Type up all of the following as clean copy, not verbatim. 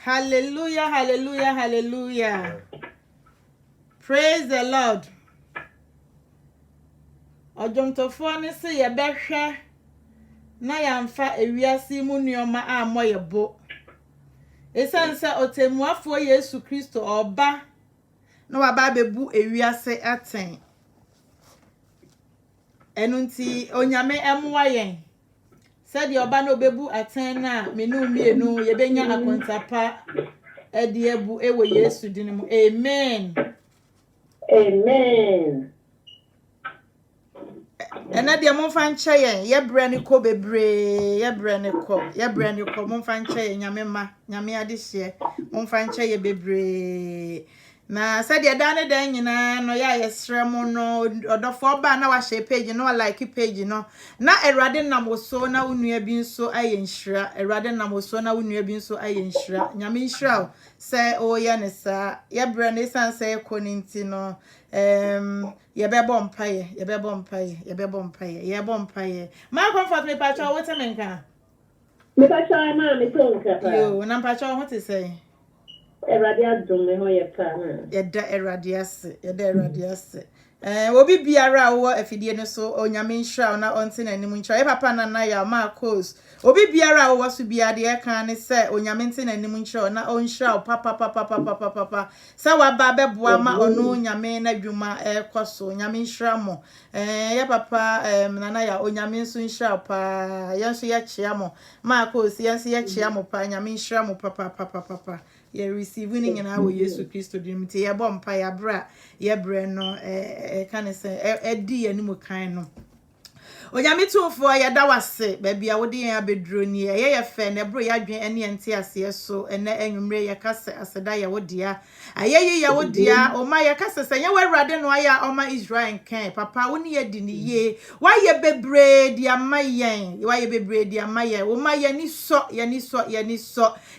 Hallelujah, hallelujah, hallelujah. Praise the Lord. Ojomtofo ne se ye behwe na yamfa ewiase mu nioma a moye bo. Esanse otemuafo Yesu Kristo oba na waba bebu ewiase aten. Enunti onyame emwa yen. Said oba no bebu aten na menu mienu ye benya akontapa ediebu ewe Yesu dinimu. Amen. Amen. Ena de mo fa nche yen ye bre ne ko bebre ye bre ne ko mo fa nche yen nyame ade hye mo fa nche ye bebre na said ye da ne dan nyina no ya yesre mo no odofo ba na wa share page no like page no na erade namoso na unua bi nso ayenhira erade namoso na unua bi nso ayenhira nyame nhira se o ye ne sa ye bre ne sanse koninti no ye bebo mpaye ma comfort me pacha what menka Me pacha ma me tonka pa yo na pacha what is say erade adom me ho ye pa ye da erade ase Obi biara wo afidie no so onyame nhira na onte na anim nhira. Papa na ya Marcos. Obi biara wo so biade e kan ne se onyame nte na anim nhira na onhira papa. Sa wa ba beboa ma ono onyame na dwuma ekoso onyame nhira mo. Ya papa nana ya onyame nso nhira pa. Yanso ya chia mo. Marcos yanso ya chia mo pa onyame nhira mo papa. Ye receive ni nyina wo Yesu Kristo dim te ye bom pa ya bra ye bre no kan se edi animu kan no onyame tumfo ya da wase ba bia wo de ya bedro ni ye fe na bro ya dwen ene ente ase so ene enwumre ye kase aseda ya wodia ayeyi ya wodia o ma ye kase se ye wawrade no aya o ma Israel kan papa woni ye di ni ye wa ye bebre dia mayen wa ye bebre dia mayen o ma ye ni so ye ni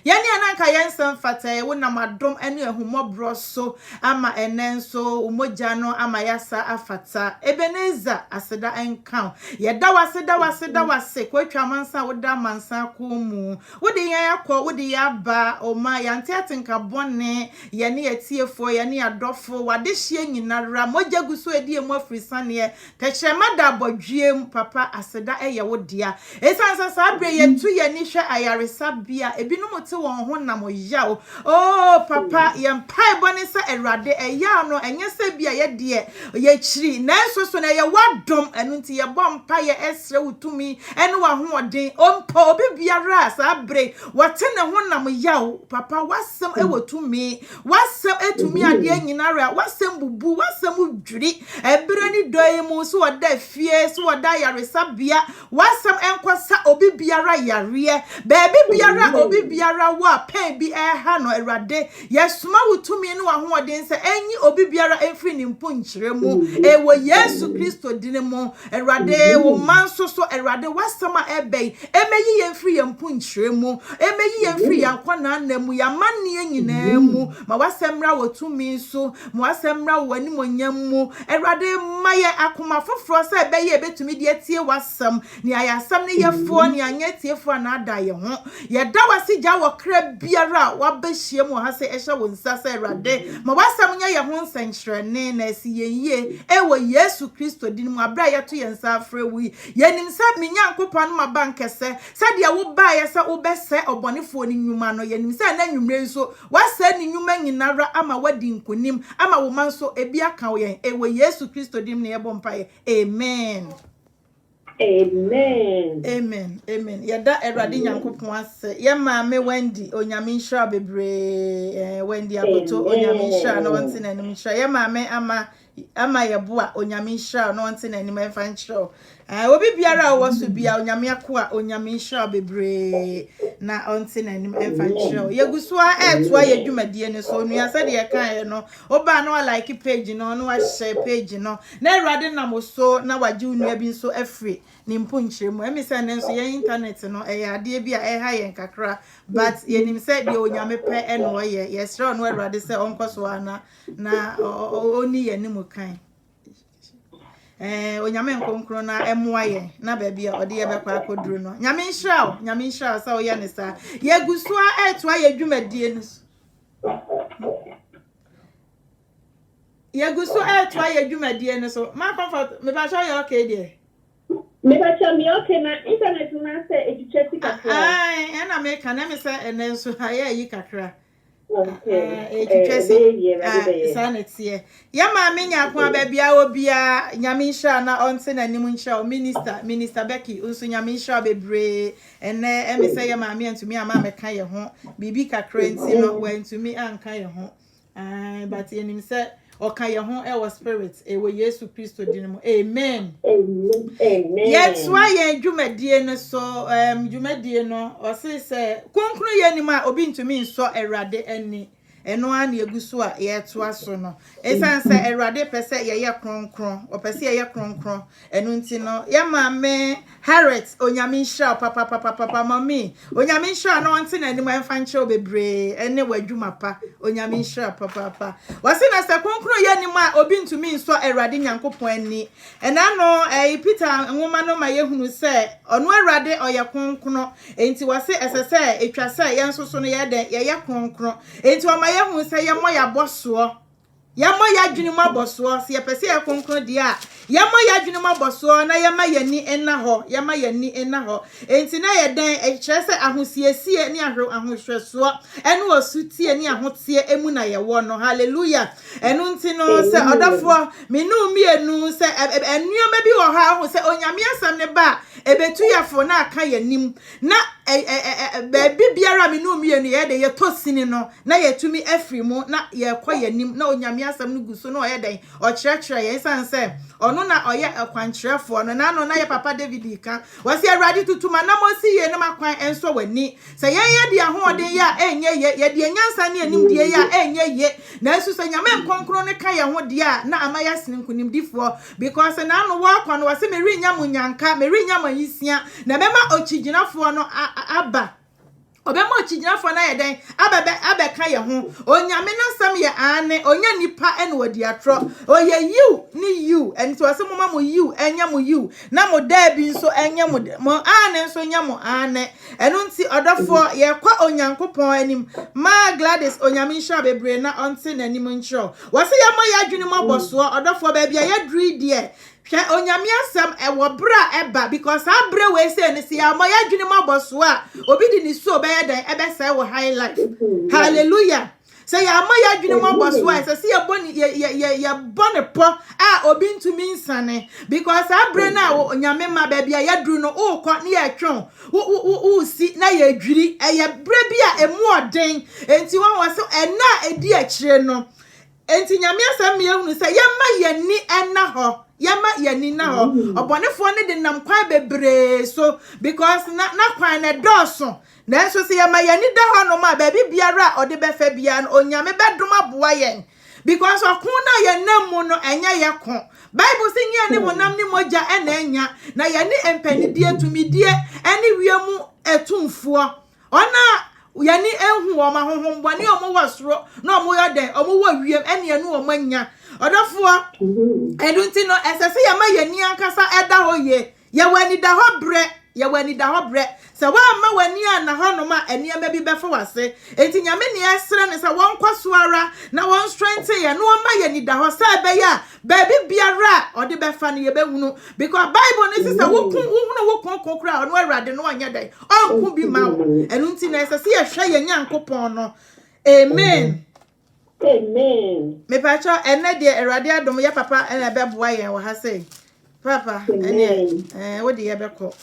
ananka ye nsem fata ye wo nam adom ene ehumobro so ama enen so umoja no ama yasa afata Ebenezer aseda enkan ye da wase kwatwa mansa woda mansa ko mu wode yan yakọ wode ya ba o ma ya nte atenka bone ye ne etiefo ye ne adofo wade hye nyinara moja guso edi emu afrisane techema da bodwiem papa aseda eye wodia esansa sabre ye tu ye ni hwe ayaresa bia ebinom te won ho nam yawo oh papa ye mpai bone se erade eya no enye se bia ye de ye chiri nanso so na ye wadom enu nti ye bom pa ye esre utumi ene wa hoden ompa obi biara sabre wate ne ho nam yawo papa wasem ewotumi wasem etumi ade nyinara wasem bubu wasem dwiri ebere ni doye mu so wada fie so wada yaresa bia wasem enkwasa obi biara yare baby biara obi biara wa pen bi ha no erade yesuma wutumi ne wa hoden se enyi obi biara efri ni mponkyire mu ewo Yesu Kristo dine mu erade wo manso so erade wasama ebei emeyi yemfri yemponkyire mu emeyi yemfri yankona namu ya manne nyina mu ma wasemra wotumi so ma wasemra wani monyam mu erade maye akoma foforo se ebeye betumi de tie wasam ni ayasam ne yefo ni anya tiefo na ada ye ho ye da wasigya wokra biara wabehie mu ha se ehye wonsa se erade ma wasam nya ye ho nsankyerene na asiyenye ewo Yesu Kristo din mu abra ye to yensa afre wi yenim se minyankopon ma bankese se de wo ba ye se wo bese obonefo ni nwuma no yenim se na nwumre nso wasa ni nwuma nyinara ama wadi nkonim ama wo manso ebi aka wo yen ewo Yesu Kristo din ne yebo mpaye amen. Amen. Yada erade nyankopon ase ye maame Wendy onyame nhira bebre Wendy akoto onyame nhira na wonte na nim nhira ye maame ama yeboa onyame nhira na wonte na nim emfa nhira obi biara wo so bia onyame akoa onyame nhira bebre na wonte na nim emfa nhira yegusua etoa yedwumadie ne so nua se de ye kan no oba na like page no wa share page no na erade na mo so na waje unua bi so afri ni mponkyire mu emisa ne nso ye internet no ade bia ha ye nkakra but yenim se de onyame pe eno ye yesre no erade se onkoso ana na oni ye ni mu kan onyame nkonkro na emoa ye na ba bia ode ye bekwa akoduru no nyame nhira sa oye ne sa yegusua etoa yedwumadie ne yegusua etoa yedwumadie ne so ma comfort me ba sha ye okay there me ba cha me okay na internet na se echicheti kakra na me kan na me se enenso aye yi kakra sanity ya ma me nya kwa ba bia obia nyame nhira na onse na nim nhira minister Becky unso nyame nhira bebre ene eme se ya ma me antumi ama me kan ye ho bibi kakra nti no wa antumi anka ye ho but yenim se okaye ho e was spirit ewo Yesu Kristo dinimo amen. Yes why ye dwumadie no so dwumadie no o se konkro ye nim a obi ntumi nso erade ani eno an yeguso a ye to aso no esan se erade pese ye kronkron o pese ye kronkron eno nti no ye ma me Harriet onyame nhira papa mami onyame nhira no nti na anim emfa nche bebre ene wadwuma pa onyame nhira papa wase na se konkron ye nim a obi ntumi nso erade nyankopon ani ena no Peter nwoma no ma yehunu se ono erade oye kronkron enti wase esese etwa se ye nso so no ye den ye kronkron enti o ma yehunu se ye mo ya boso Yama ya dwene mu aboso se yepese ya konkron dia yama ya dwene mu aboso na yama yani enna ho yama yani enna ho enti na ye dan e kire se ahosiesie ni ahohweso ene osutie ni ahotie emu na ye wo no hallelujah enu nti no se odafo menu mienu se enuoma bi wo ha ho se onyame asam ne ba ebetu yafo na aka yanim na baby biara menu mienu ye de ye tosini no na yetumi afrimu na ye kwa yanim na onyame asam no guso no ye den o kyerɛkyerɛ ye sanse ono na oye akwankyerɛfo no na no na ye papa David ka wase awrade tutuma na mosi ye na makwan enso wani se ye de ahoɔden ya enye ye de nyansa ne anim de ya enye ye na esu se nyame nkonkro ne ka ye ho de a na amaya sinkunim difo because na no wa kwa no wase meri nyam nyanka meri nyam yisia na bema ochiginafo no aba obema ochiginafo na ye den abeka ye ho onyame nasam ye ane onya nipa ene wadi atro oye you ni you enti wase mama mo you enya mo you na mo da bi nso enya mo ane nso nya mo ane eno nti odofo ye kwa onyankopon anim ma Gladys onyame nsha bebre na onte nanim nchro wase ye mo ya dwene mo aboso odofo ba bia ye dri die hwe onyame asam ewo bra eba because abre we say ne se ya mo ya dwene mo aboso a obi di ni so be ye dan ebe say wo high life hallelujah say ya mo ya dwene mo aboso a say ye boni ye boni po a obi ntumi nsane because abre na onyame ma ba bia ye dru no o ko ne ye twon wo si na ye dwiri ye bre bia emu oden enti won wo so ena edi a kire no enti nyame asam me ehunu say ye ma ye ni ena ho yama yani na ho obonefo ne de nam kwan bebre so because na kwan na doso na so se yama yani da ho no ma ba biara ode befa bia no onyame bedom aboa yen because okun na ye nam no enya ye ko bible se nya ne wonam ne moja ena enya na yani empanidie tumidie ene wiemu etumfo ona yani enhu o ma hohombone o mo wasoro na o mo yoden o mo wa wiem ene enu o manya odofo edunti no esese ya ma yani ankasa eda ho ye ye wani da ho bre se wa ma wani ana ho no ma ene ma bi befo wase enti nyame ne esre ne se won kwaso ara na won strengthen ye no ma yani da ho se be ya baby biara ode befa ne ye behunu because bible ne se wo kokra ono awrade no anya dai onku bi ma enunti na esese ye hwe ye nyankopon no amen. Amen. Me pacho ene de erade adom ya papa ene beboa yen wo ha sei papa ene wo de ye beko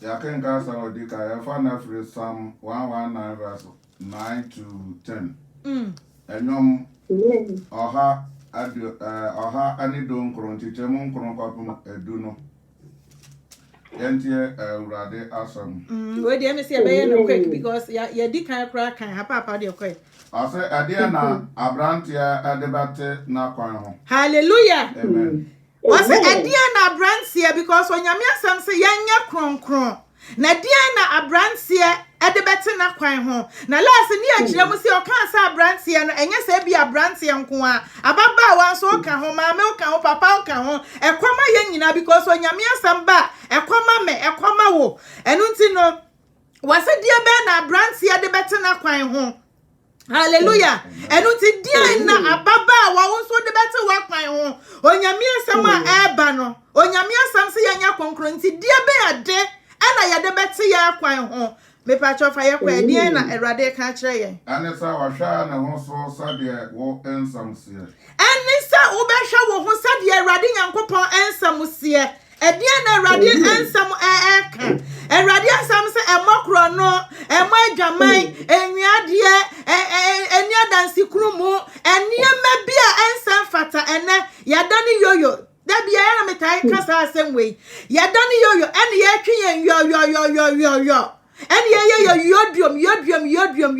ya kan ka sa odi ka ya fa na free Psalm 119 verse 9 to 10 enyom oha ani don kronti chemu kron kwapum edu no yentie urade asam we dey me say be no quick because ya di kan kra kan ha papa dey quick ase ade na abrantia adebate na kwan ho hallelujah amen wase ade na abrantia because onyame asam say yanya kronkron na dia na abrantia adebate na kwan ho na last ni akire mu say o kan sa abrantia no enye say bi abrantia nko a ababa wa so ka ho maame o ka ho papa o ka ho ekwama ye nyina because onyame asam ba ekwama wo enu nti no wase dia be na abrantia adebate na kwan ho hallelujah enu nti dia na ababa wa wo so adebate wa kwan ho onyame asam a eba no onyame asam say yanya konkron nti dia be ade ana ya debate ya kwan ho me pa cho fa ye kwa die na erade ka kire ye anesa wa hwa na ho so sade wo ensamsie anesa wo be hwa wo ho sade erade nyankopon ensamsie edie na erade ensam ka erade ensam se emokro no emo adwaman enwiade eni adansi krumu eni mabia ensam fata ene ya dani yoyo da bia ya na metai kasa asemwe ya dani yoyo eni ya twen yo eni ye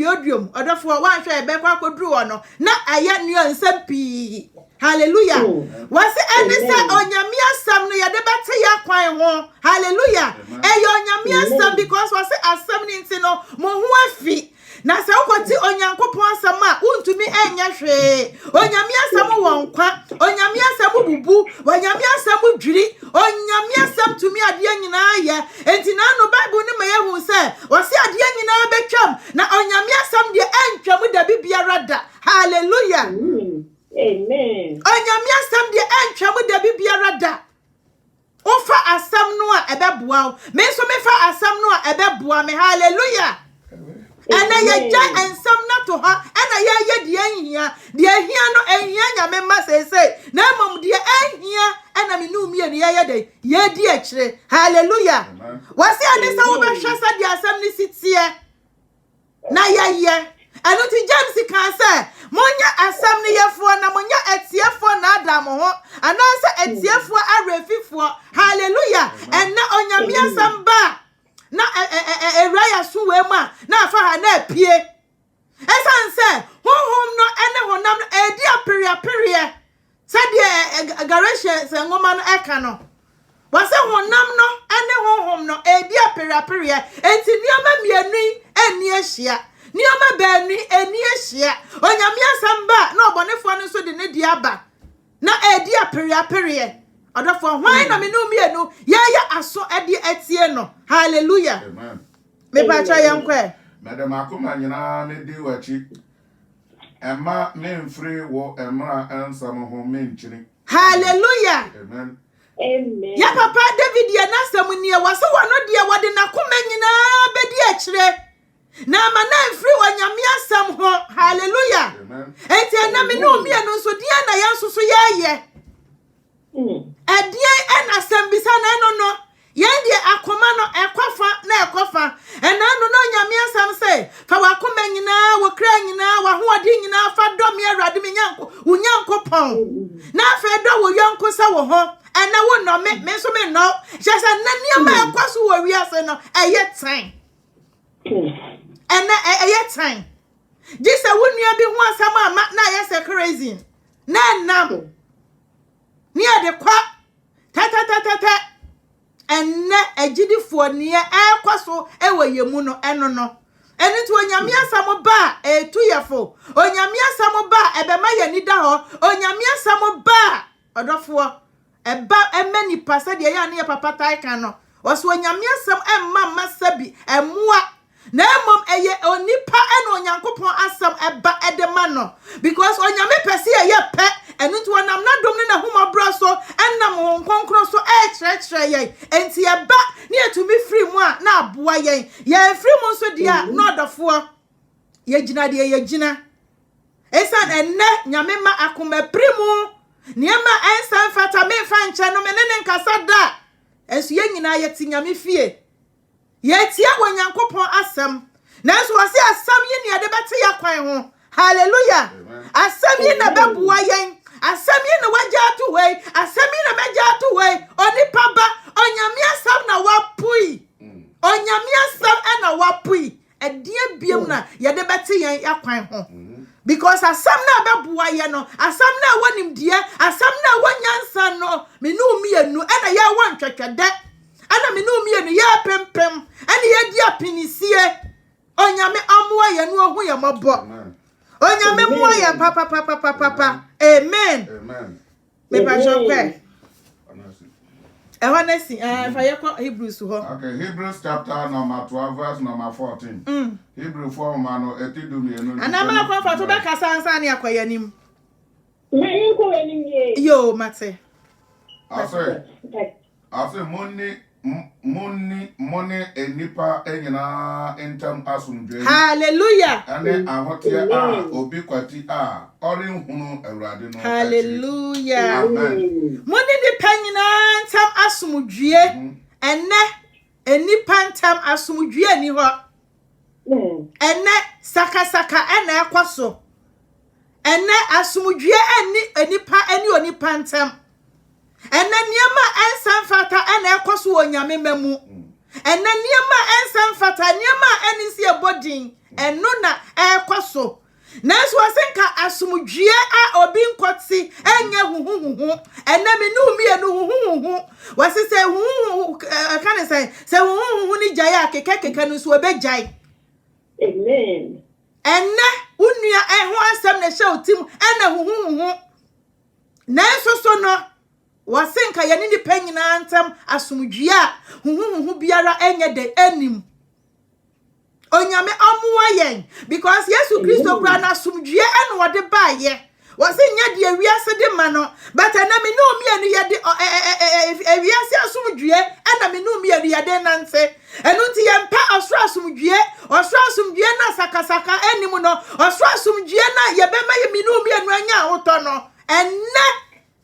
yodrum odofo wan hwe ebe kwa kodru ono na aya nyo nsampi hallelujah wase eni se onyame asam no ya de bete ya kwan ho hallelujah eyo onyame asam because wase asam ni ntino mo ho afi na se ukoti onyankopon asam a untumi enya hwe onyame asam wonkwa onyame asam bubu onyame asam dwiri onyame asam tumi ade nyina ye enti na no bible ni me hu se wase ade nyina betwam na onyame asam de entwam da bibiara da bua me hallelujah ena ye ja ensam na to ha ena ye de ahia de ahia no ahia nyame ma say na mom de ahia ena me no mie no ye de ye di akire hallelujah wasi ade sa wo be hwesa de asam ni sitie na ye eno ti James kan say monya asam ni yefo na monya etiefo na adam ho ananse etiefo arefifo hallelujah ena onyame asam ba na eraya suwe ma na afa ha na pie esanse honhom no ene honam no edi aperiaperie sade garage se ngoma no eka no wase honam no ene honhom no edi aperiaperie enti nioma mienu eni ehia nioma banu eni ehia onyame asamba na obonefo no so de ne di aba na edi aperiaperie odofo hwan na me no mienu ye aso edi etie no hallelujah amen me pa cha yankwe madam akoma nyina me di wachi ema me mfiri wo emra ansam ho me nchiri hallelujah amen Amen. ya papa David ye na asem nie wase wono de wode na koma nyina bedi akire na ma na mfiri wanyame asem ho hallelujah amen enti na me no mienu so dia na yansoso ye Edie ena sembisa na no yendie akoma no ekwafa na ekwafa ena no nyame asam se fa wakoma nyina wo kra nyina wa hoodi nyina fa dom ye awrade me nyanko unyanko pon na fa do wo yanko sa wo ho ena wo no me so me no jesa na niam ekwaso wo wiase no eye tan ena eye tan jesa wo nua bi ho asam ama na ye se crazy na nam ni ade kwa ta enne agidifo ne ekwaso ewayemu no eno no eni to onyame asam ba etuyefo onyame asam ba ebema yani da ho onyame asam ba odofo eba emani pasa de ya ne papa tai kan no waso onyame asam emma masabi emua na emom eye onipa eno onyankopon asam eba edema no because onyame pese ye pe enu to nam na dom ne na homa braso enam won konkro so chire ye enti eba ne etumi free mu a na aboa ye ye free mu so dia no dofo ye gina de ye gina esan enne nyame ma akoma primu niema ensan fata me fa nche no me ne nkasa da esu ye nyina ye ti nyame fie ye tia wanyankopon asem nanso wase asam ye ne de bete ya kwan ho hallelujah asam ye na beboa ye asam ye na waja to we asam ye na meja to we onipa ba onyame asam na wapui onyame asam na wapui edie biem na ye de bete ye ya kwan ho because asam na beboa ye no asam na wonim die asam na wanyansa no me no mienu na ye wantwetwede ana me no mienu ye pempem ana ye di apinisie onyame amoa ye no ohu ye mobo onyame moa ye papa amen amen me pa shokwe Honestly, if I go Hebrews ho. okay Hebrews chapter number 12 verse number 14 Hebrew 4 mano etidu mi enu Anama kwa fa to be kasa ansa ne akoya nim Me inko enim ye. yo mate ase money enipa enyina entam asumdwe hallelujah ane ahote a obi kwati a orinhunu awrade no hallelujah amen moni ni panyina ntam asumdwe enne enipa ntam asumdwe ni ho enne saka ena ekwaso enne asumdwe enipa eni onipa ntam enne niema ensan fata ena ekwaso onyame mamu enne niema ensan fata niema enisi ebodin eno na ekwaso nanso wasenka asumdwe a obi nkoti enye huhuhu enne me no mi enu huhuhu wasese huhuhu kan say huhuhu ni jaya akekeke no so obejai Amen. enne unua eho asem na hye otim ena huhuhu nanso so no wasenka ye ni panyina ntam asumdwe a huhuhu biara enye de anim onyame amuwa yen because Yesu Kristo kra na asumdwe ene wode baaye wasinya de awiase de ma no but na me no mi anu ye de awiase asumdwe ena me no mi anu ye de nante enu ti ye mpa asra asumdue osoro asumdue na sakasaka enimu no osoro asumdue na yebema yeminu mi anu anya woto no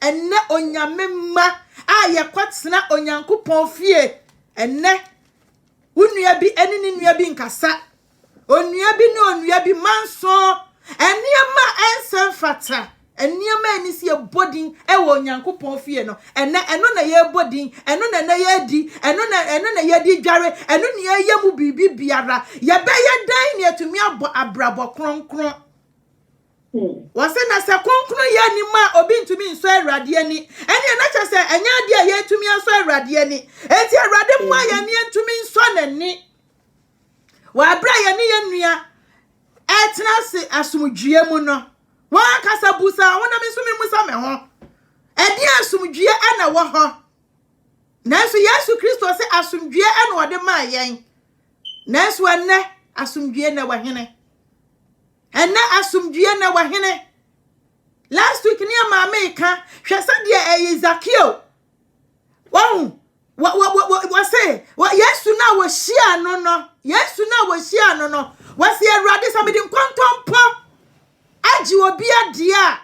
enne onyamemma a yekwatena onyankopon fie enne unua bi enini nua bi nkasa onua bi ne onua bi manso eniema ensem fata eniema enisi e bodin e wo onyankopon fie no enne eno na ye bodin eno na ye di eno na ye di dware eno na ye mu bibi biara ye be ye dan ne atumi abrabo kronkron wase na se kronkron ye ni ma obi ntumi nso awrade ani ene na che se enya de a ye tumi nso awrade ani enti awrade mu ya ne ntumi nso nani wa bra ye ne ye nua etna se asumdue mu no wa kasa busa wona misumi musa me ho edi asumdue ana wo ho nanso Yesu Kristo se asumdue ana wode ma yen nanso enne asumdue na wahene enne asumdue na wahene last week ni amaame ka hwese de Zakio wa say Yesu na wo hia no no wase Awurade samedi nkontompo aji obi adia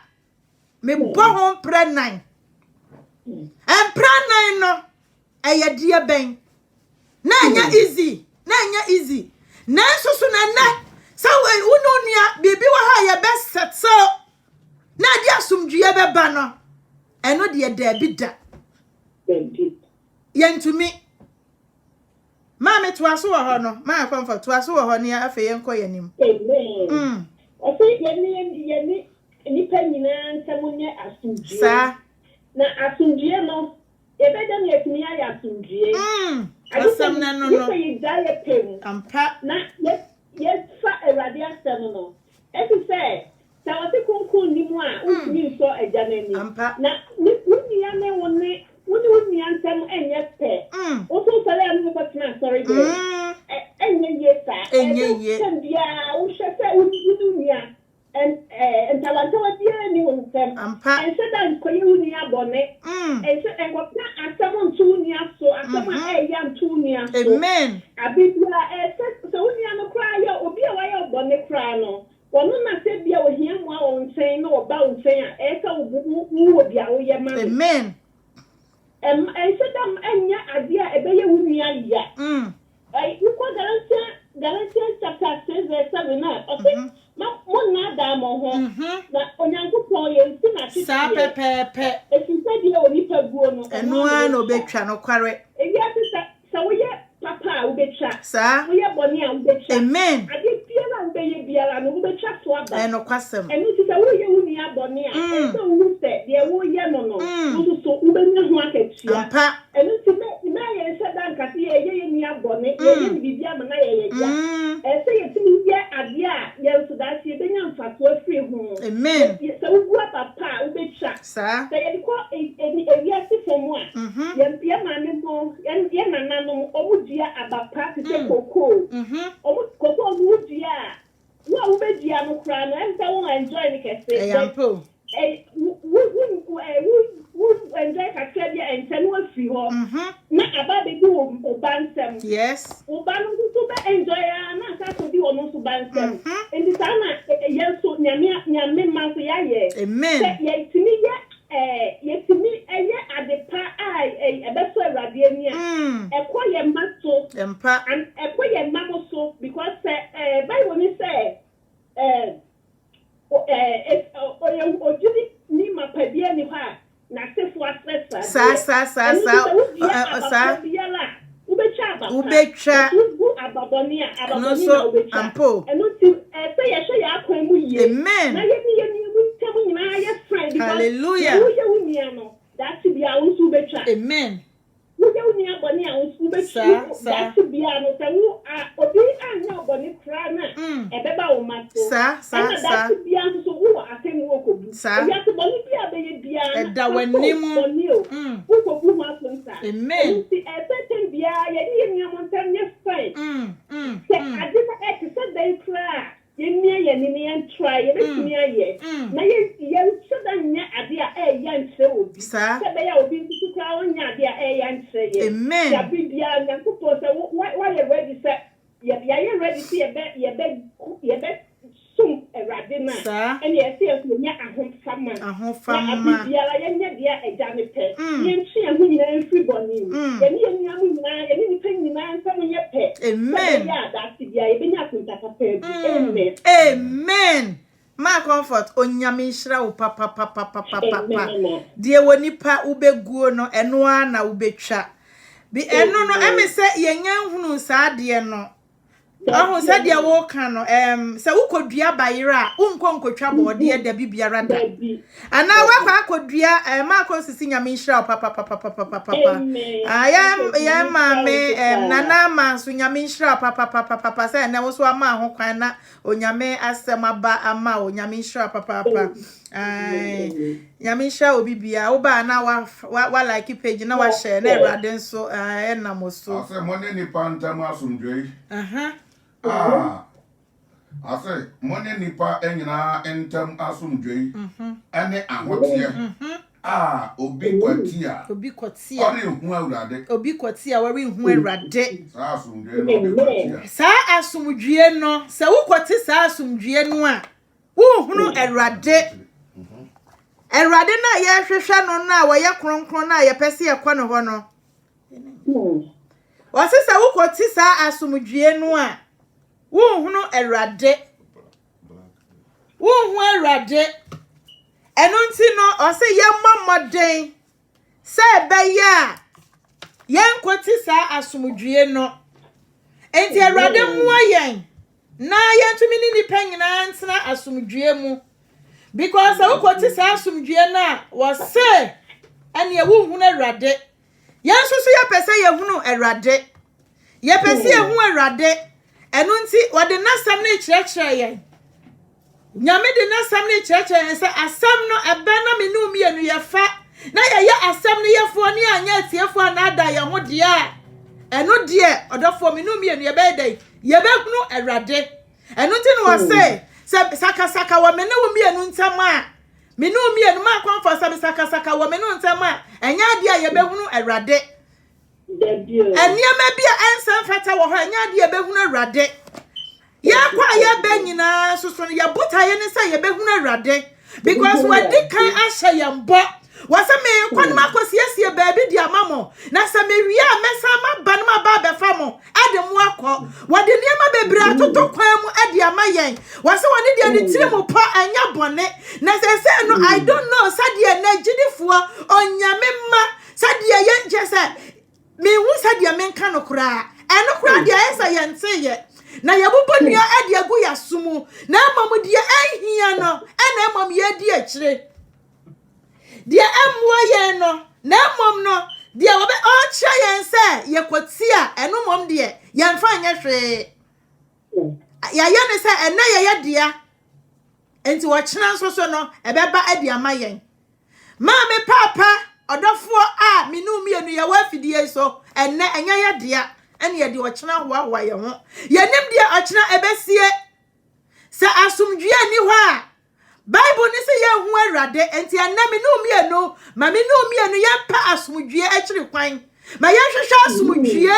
me bo ho prenan prenan no eyedie ben na anya easy na susu na na sawe unonua bibi wa ha ye beset so na dia asumdue beba no eno de da bida yentumi mama to aso wo ho no ma komfort to aso wo ho ne afa yenko yanim amen o se yeni nipa nyina ntamunye asumdue sa na asumdue no ebeda ne atumi ya asumdue asam na no no ye daye pem ampa na yes fa Awurade asem no esi se tawati kunkun ni mu a utumi so ajanani na unia ne woni unia nsem enye pe o so sare anu ko tena sorry enye ye bia o hwese unia en talanta wadia ni wonsem en se dan ko ye unia bone en se en ko na asem ntu unia so asem ya ntu unia so amen abibia se unia no kra ya obi a wa ya bone kra no wono na se bia wo hia mu a wonsen na wo ba wonsen a eka wo bia wo ye ma amen Sedam enya adia ebeye wunia ya you ko Galatians chapter 6 verse 7 na mo na da mo ho na onyankopon ye nti na tete sa pepepe esise dia oni paguo no eno a no betwa no kware eya sa wo ye papa wo betwa sa wo ye boni a wo betwa amen ade biara wo beye biara no wo betwa so aba eno kwasem eno ti sa wo ye wunia boni a so wo se de wo ye no no so wo benya ho akatua ampa eno ti me ye se dan kase ye ni abone ye ni bibia ma na ye ya se ye ti ni ye ade a ye so da se benya mfato afiri ho amen se wo bua papa wo betwa sa se ye ko ewia ti fomu a ye mpia ma ne mo ye nananom omudia abapa ti se koko koko omudia wo bedia no kra no ense wo enjoy ni kese yampo enjoy kakra bia enten wo fi ho na aba be di wo bansem yes wo banu so be enjoy na ka so di wo no so bansem endi sana yeso nyame ma so ya ye amen ye timi eye adepa ai ebe so Awurade ani a ekwo ye maso empa and ekwo ye mamo so because Bible ni say ojudi ni mapabia ni ha na sefu asesa sa ubetwa ababonia ampo eno ti say ye hwe ya akwan mu ye amen na ye ni mu ntem nyina ye friend hallelujah wo ye wunia no that bia wo su betwa amen wo ye wunia boni a wo su betwa that bia no se wo obi anya boni kra na ebeba wo maso sa that bia so wo atemu wo kobu ya to boni bia be ye bia na da wanimu wo kobu ma so nsa amen ti certain bia ye ni amontam ne fine se ade sa se dey kra ye ni try ye be ye na ye should nya ade a ya nse obi se be ya obi su kra onya ade a ya nse ye amen ya bibia nyankopɔ se why ready se ya ye ready see a bed sum erade na and yes yes nya ahofama biara nya dia eja ne pe ye nchi ahu nyina mfiri boni ye ni amu nyina ye ni nipa nyina nsam ye pe amen ya that dia ye benya kuntaka pe amen amen ma comfort onyame nhira wo papa die woni pa ubeguo no eno a na ubetwa bi eno no eme se ye nya hunu saa de no ahu se de wo kan no se ukodua bayira unkotwa bode da bibiara da ana wakwa akodua ma konsisi nyame nhira wo papa ya mame nana ma so nyame nhira wo papa se na wo so ama ho kwan na onyame asem aba ama onyame nhira papa nyame nhira obibia wo ba na wa like page na wa share na erade nso na mo so ase money ni pantam asumdwei ase money ni pa enyina entam asumdwei ene ahotie obi kwatia ori hu awurade obi kwatia wori hu awurade sa asumdwei no obi kwatia sa asumdwei no se wo kwoti sa asumdwei no a wo hunu awurade awurade na ye hwehwe no na wo ye kronkron na ye pese ye kwa no ho no wo se wo kwoti sa asumdwei no a wo hunu awurade wo hu awurade eno nti no o se ye mamoden se be ya ye nkwoti sa asumdwei no enti awurade muwa yen na ye tumi ni nipa nyina ntena asumdwei mu because wo kwoti sa asumdwei na wo se ene wo hunu awurade ye nsusu ye pese ye hunu awurade ye pese ye hu awurade eno nti wode nasam na kirekire ye nyame de nasam na kirekire ye se asam no ebe na me nu mienu ye fa na ye asam no ye fo ni anya tiefo na ada ye ho de a eno de odofo me nu mienu ye be dai ye be hunu awurade eno nti no wo se saka wa me ne wo mienu ntam a me nu mienu ma kwanfo se saka wa me nu ntam a enya de a ye be hunu awurade eniema bia ensem fata wo ho enya de be hunu awurade ya kwa ye be nyina soso ya buta ye ne se ye be hunu awurade because we di kan ahye ye mbo wase me kwanu makosiesie baabi di amamo na se me wi a mesa ma ba no ma ba be fa mo ade mu akọ wode niema bebre atoto kwan mu ade amayen wase woni de ne tiri mu pa anya bone na se no I don't know sadie na gidifuo onyame ma sadie ye nje se me hu sadie men ka no kura eno kura de esa ye nte ye na ye bobonua ade agu ya sumu na amam de ehia no ena amam ye di akire de amwa ye no na amam no de wo be o kire ye nse ye kwatia eno mom de ye mfa nya hwe ya ye ne se ena ye dia enti wo kina nso so no ebeba ade amayen ma me papa odofo a minu mienu ye wa fidie so enne enya ye dia ene ye de wo kina wa ye ho ye nim de o kina ebesie se asumdwe ani ho a Bible ni se ye hu awurade enti enne minu mienu ma minu mienu ye pa asumdwe akiri kwan ma ye hwehwe asumdwe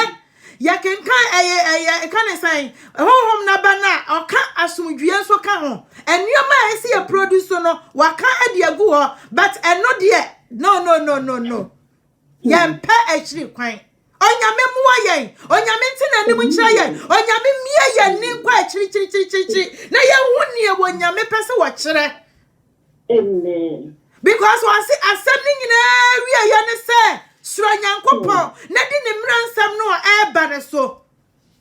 ye kenkan kan say honhom na bana oka asumdwe nso ka ho ennioma esi ye produce no waka ade agu ho but eno de no ye mpa akiri kwan onyame muwa yen onyame ntina nim nkyira yen onyame mie yen ni kwa chiri na ye huni e wonyame pese wo kire amen because wasi asem nyina wi ye ne se suro nyankopon na di ne mransam no e ba ne so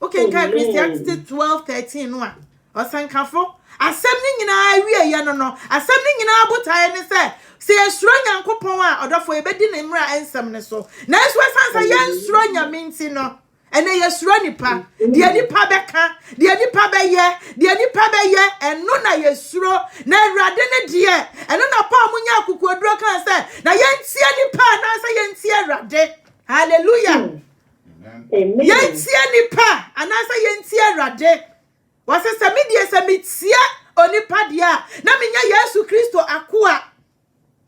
okay kan Christianity 12:13 no a osankafo asem nyina wi ye no asem nyina abotaye ne se suro nyankopon a odofo e bedi ne mra ensam ne so na so sansa ye suro nyaminti no ene ye suro nipa de nipa beka de nipa be ye eno na ye suro na awurade ne de eno na pa munya akukoduro kan se na ye ntie nipa na se ye ntie awurade hallelujah amen ye ntie nipa ana se ye ntie awurade wase se me de se metia onipa de a na menya Yesu Kristo akoa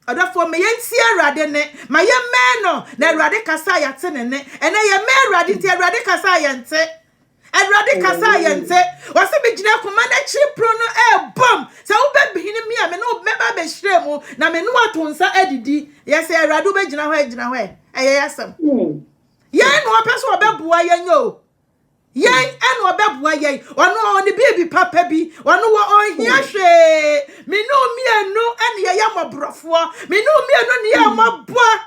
odafo me yentie awurade ne ma ye me no na awurade kasa ya te ne ene ye me awurade ti awurade kasa ya nte Awurade kasa yente wase begina koma na chipro no bom se wo be hini mi a me no meba be hire mu na me no atonsa adidi yese Awurade begina ho agina ho yasam yen no opeso obeboa yen yo yen eno obeboa yen ono oni bibi papa bi ono wo ohia hwe me no mienu ene ye yamobrofo me no mienu ne yamoboa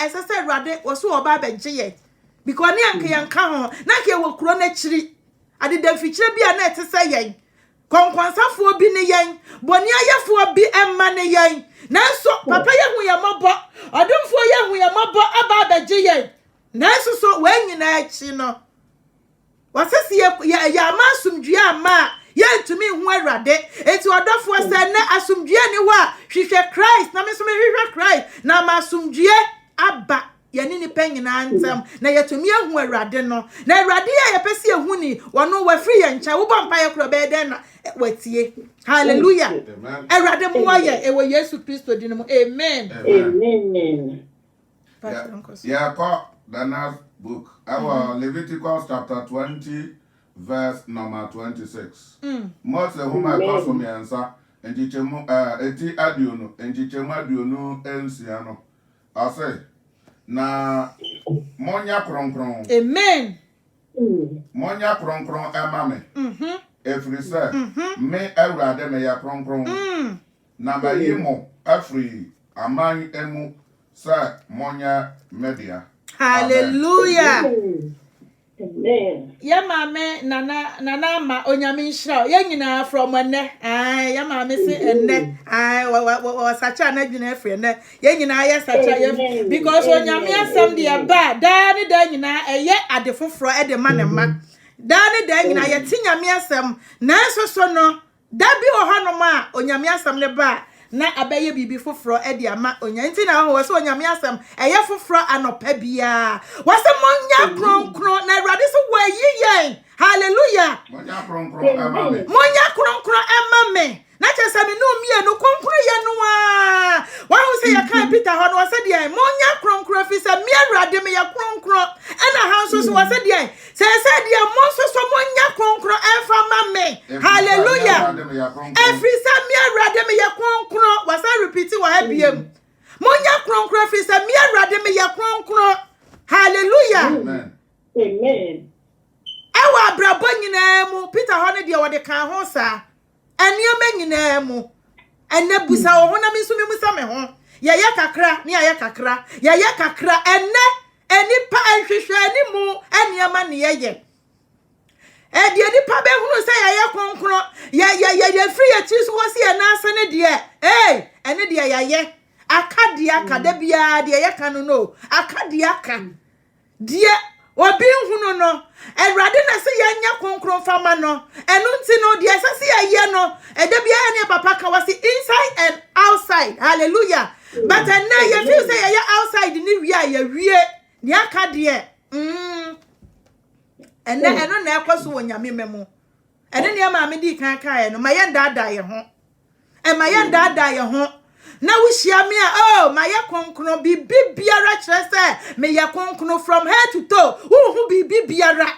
esese Awurade wo so oba begye ye because ni anke yanka ho na ke wo kuro na chiri ade da fichire bia na etese yen konkwansafo bi ne yen boni ayefo bi emma ne yen nanso papa ye hu ye mobo odumfo ye hu ye mobo aba begye yen nanso so wanyina achi no wasese ye amasumdue ama ye ntumi hu Awurade enti odofo se na asumdue ni ho a hwehwe Christ na me so me hwehwe Christ na masumdue aba yani ni penyina ansam na yetumi ehu Awurade no na Awurade ya pese ehu ni wono wa free ye ncha wo bompa ye kro be den na watie hallelujah Awurade mo ye ewo Yesu Kristo din mo amen amen yeah ko Dana's book our Leviticus chapter 20 verse number 26 Moses huma paso mi ansa enjichemu eti adiono enjichemu adiono ensia no ase na monya kronkron amen monya kronkron amame efrise me Awurade me ya kronkron na bayimo afri aman emu sa monya media hallelujah amen ya mame nana ma onyame nhira ya nyina from enne ya mame se enne wa sacha na dwuna afre enne ya nyina ya sacha ya because onyame asem de ba da ne da nyina eye ade foforo e de ma ne ma da ne da nyina ye tinyame asem na so no da bi ohanom a onyame asem ne ba na abaye bibi foforo e de ama onya nti na ho so onyame asem eye foforo anopa bia wase monya kronkron na Awurade so wayi yen hallelujah monya kronkron amame na chese me no mie no kronkron ye no wa hu se ya kan Peter ho no wase de monya kronkron fi se me Awurade me ya kronkron na ha so wase de se de mo so monya kronkron enfa mame hallelujah every se me Awurade me ya kronkron wase repeat wa ha biem monya kronkron fi se me Awurade me ya kronkron hallelujah amen ewa abrabo nyina mu Peter ho ne de wo de kan ho sa enioma nyina mu enne busa wo ho na mi so mi musa me ho ye kakra ni aye kakra ye kakra enne enipa ahwehwe animu enioma ne ye de enipa be hunu se ye kronkron ye free ye ti so wo se ye na ase ne de ene de ye akade akada bia de ye kan no akade aka de obi hunu no Awurade na se ye nya kronkron fama no enu nti no de asase ye no ede bia ne papa ka wasi inside and outside hallelujah but na ye feel say ye outside ni wie ni aka de eno na ekoso wonyame memo ene ne ma me di kan kan no ma ye ndada ye ho ma ye ndada ye ho na wo hia me a ma ye kronkron bibiara kire se me ye kronkron from head to toe hu bibiara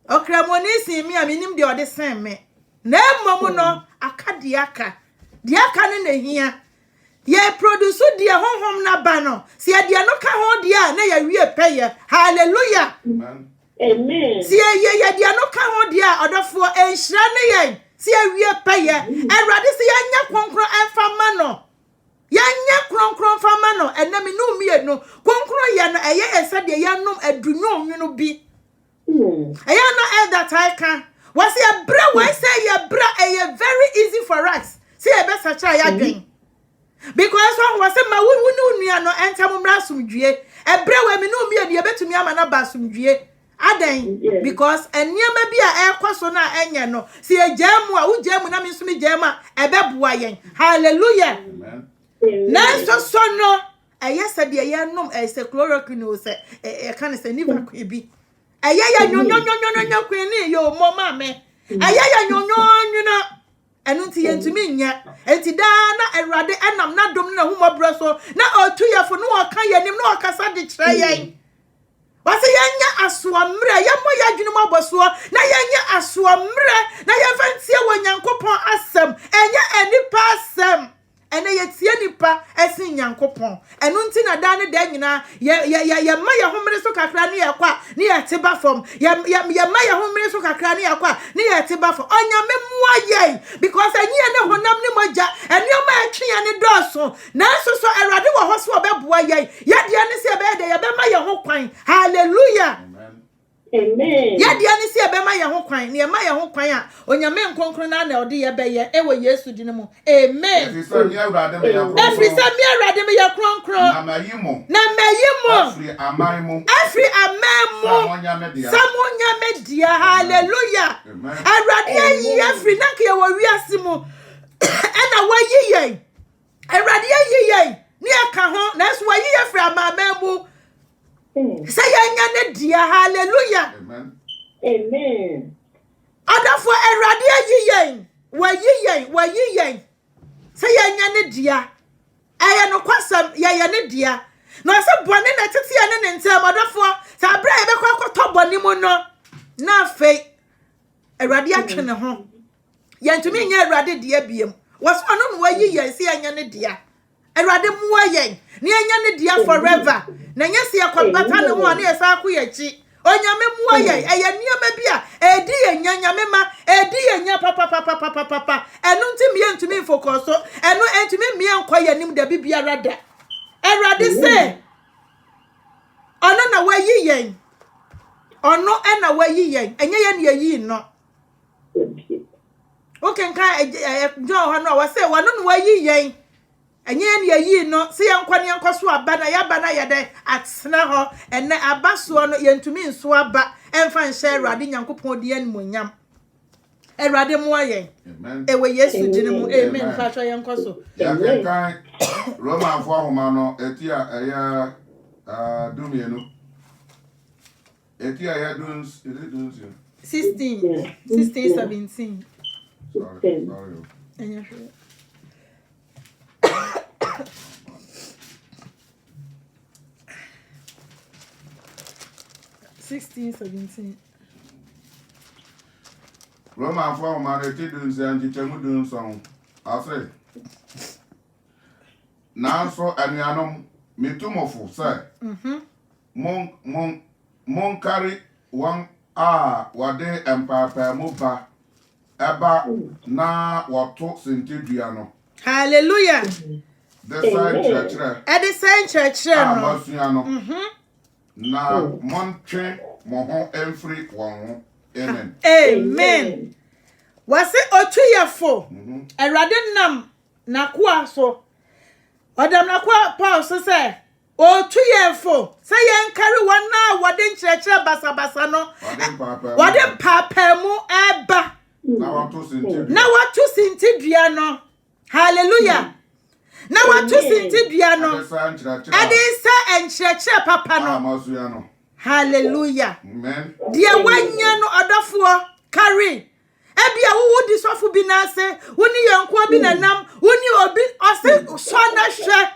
okramoni si me a menim de ode sen me na mmom no akade aka de aka ne na hia ye produce de honhom na ba no se de no ka ho de a na ye wie peye hallelujah amen se ye de no ka ho de a odofo enhira ne ye se wie peye Awurade se ye nya kronkron enfa ma no ye nya kronkron fa ma no enami no mie no kronkron ye no eye ese de ye nom adunyo nwunu bi eye no that I can was ye bra we say ye bra eye very easy for us see e be search ya dwen because one was say ma wunu nua no entam mra sumdue e bra we me no mie de betumi ama na ba sumdue adan because eniema bi a ekwaso na enye no se ye jamu a wo jamu na me so me jama e be boa yen hallelujah amen na so no eye se de ye nom e se chloroquine o se e kan se ni ba kwa bi eye ya nyonyo kwini yo mo ma me eye ya nyonyo na enu nti ye ntumi nya enti da na Awurade enam na dom na humobro so na otu yefo no oka yenim na okasa de kire yen Wase yenya asomre yemo yadwene maboso na yenya asomre na yefantie wonyankopon asem enye enipa asem ene yetie nipa esi nyankopon enu nti na da ne da nyina ye ma ye homre so kakra ne ye kwa ne ye teba fom ye ma ye homre so kakra ne ye kwa ne ye teba fom onyame mua ye because enye ne honam ne moja enioma atwe ne doso na so Awurade wo ho so obeboa ye de ne se be de ye be ma ye ho kwan hallelujah. Amen. Ya dia ni se be ma ye ho kwan ne ma ye ho kwan a onyame nkonkron na ode ye be ye ewo Yesu dine mu amen. Every time me Awurade me ye kronkron na mayimo afri amemo samonya media hallelujah. Awurade yi afri na ke wo wiase mu ena wayi ye Awurade yi ye ni aka ho na so wayi afri amamemu. Say yanya dia hallelujah. Amen. Adafo Awurade yi yen say yanya dia eye no kwasam ye ne dia na se bone na tete ye ne ntem adafo sa bra ye bekwa akoto bone mu no na afei Awurade atwe ne ho yentumi nya Awurade dia biem waso no no wayi yen say yanya ne dia Awurade muwa yen ne yanya ne dia forever na nya se yakobata ne ho ne yesa akoyachi onyame muwa yen eye nioma bia edi yenya nyame ma edi yenya papa enu ntimi yentumi focus so enu entumi mi enkoya nim da bibia rada Awurade se ono na wayi yen ono na wayi yen enye ye ne yi no okay kan John ho no wa se wono no wayi yen enye ne yi no se yenkwa ne yenkoso aba na ya ba na ye de atena ho ene abaso no yentumi nso aba emfa nhyɛ Awurade nyankopɔn di animonyam Awurade mo ayen ewe Yesu dine mu amen fa hwɛ yenkoso ya kan Roman fo ahoma no etia eya dumienu etia ya duns 16 17 sorry enye hwɛ 16 17 Roman for man eti duns and titemu dunson ase nanso anuanom metumofo say mon carry one wade empapa mu ba eba na woto sentedua no hallelujah the sign church the sign church no amasuya no na montwe mo ho emfiri won amen amen wase otuyefo Awurade nam nakoa so odam nakoa Paul so say otuyefo say yen carry one na wade nkyerɛkyerɛ basabasa no wade papa mu eba na watu sintidua no hallelujah na watu sintidua no adisa enkyerɛkyerɛ papa no hallelujah amen dia wanya no adafo carry ebia wo di sofo bi na ase woni yanko bi na nam woni obi ose so na hwe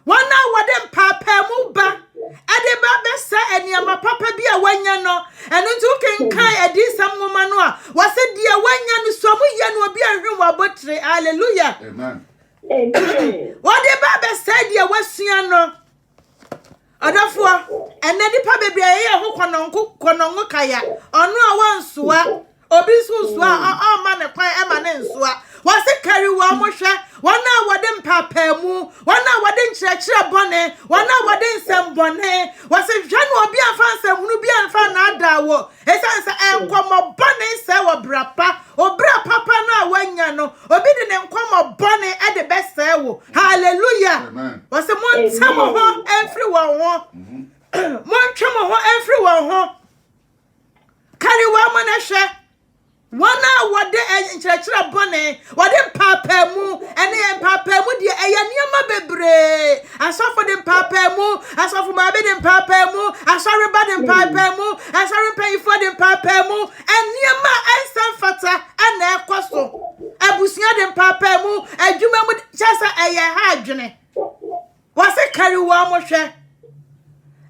wana wade papa mu ba ade ba be sa eniama papa bi a wanya no eno nti ukenkan adisam nwoma no a wase dia wanya no so mu ye no obi ahwe wa botre hallelujah amen wade ba be sa dia wasua no adafo ene nipa bebre ye ho kononko kaya ono a wansoa obi susuwa ma ne kwan ema ne nsoa wase carry wa mo hwe wana wade mpapa mu wana wade nkyerɛkyerɛ bone wana wade nsɛm bone wase hwe no obi afa nsɛm hunu bi anfa na adawo esansa enkomo bone sɛ wɔ brapa obra papa na wanya no obi de ne nkomo bone e de bɛsɛ wo hallelujah amen wase mo ntamo ho emfiri wɔ ho mo ntwemo ho emfiri wɔ ho carry wa mo na hwe wana wade nkyerɛkyerɛ bone wade papa mu ene papa mu de eya niama bebre asofo de papa mu asofo ma be de papa mu asori ba de papa mu asori payifo de papa mu eniama ensam fata ana ekoso abusia de papa mu adwuma mu chasa eye ha adwene wase kari wa mo hwe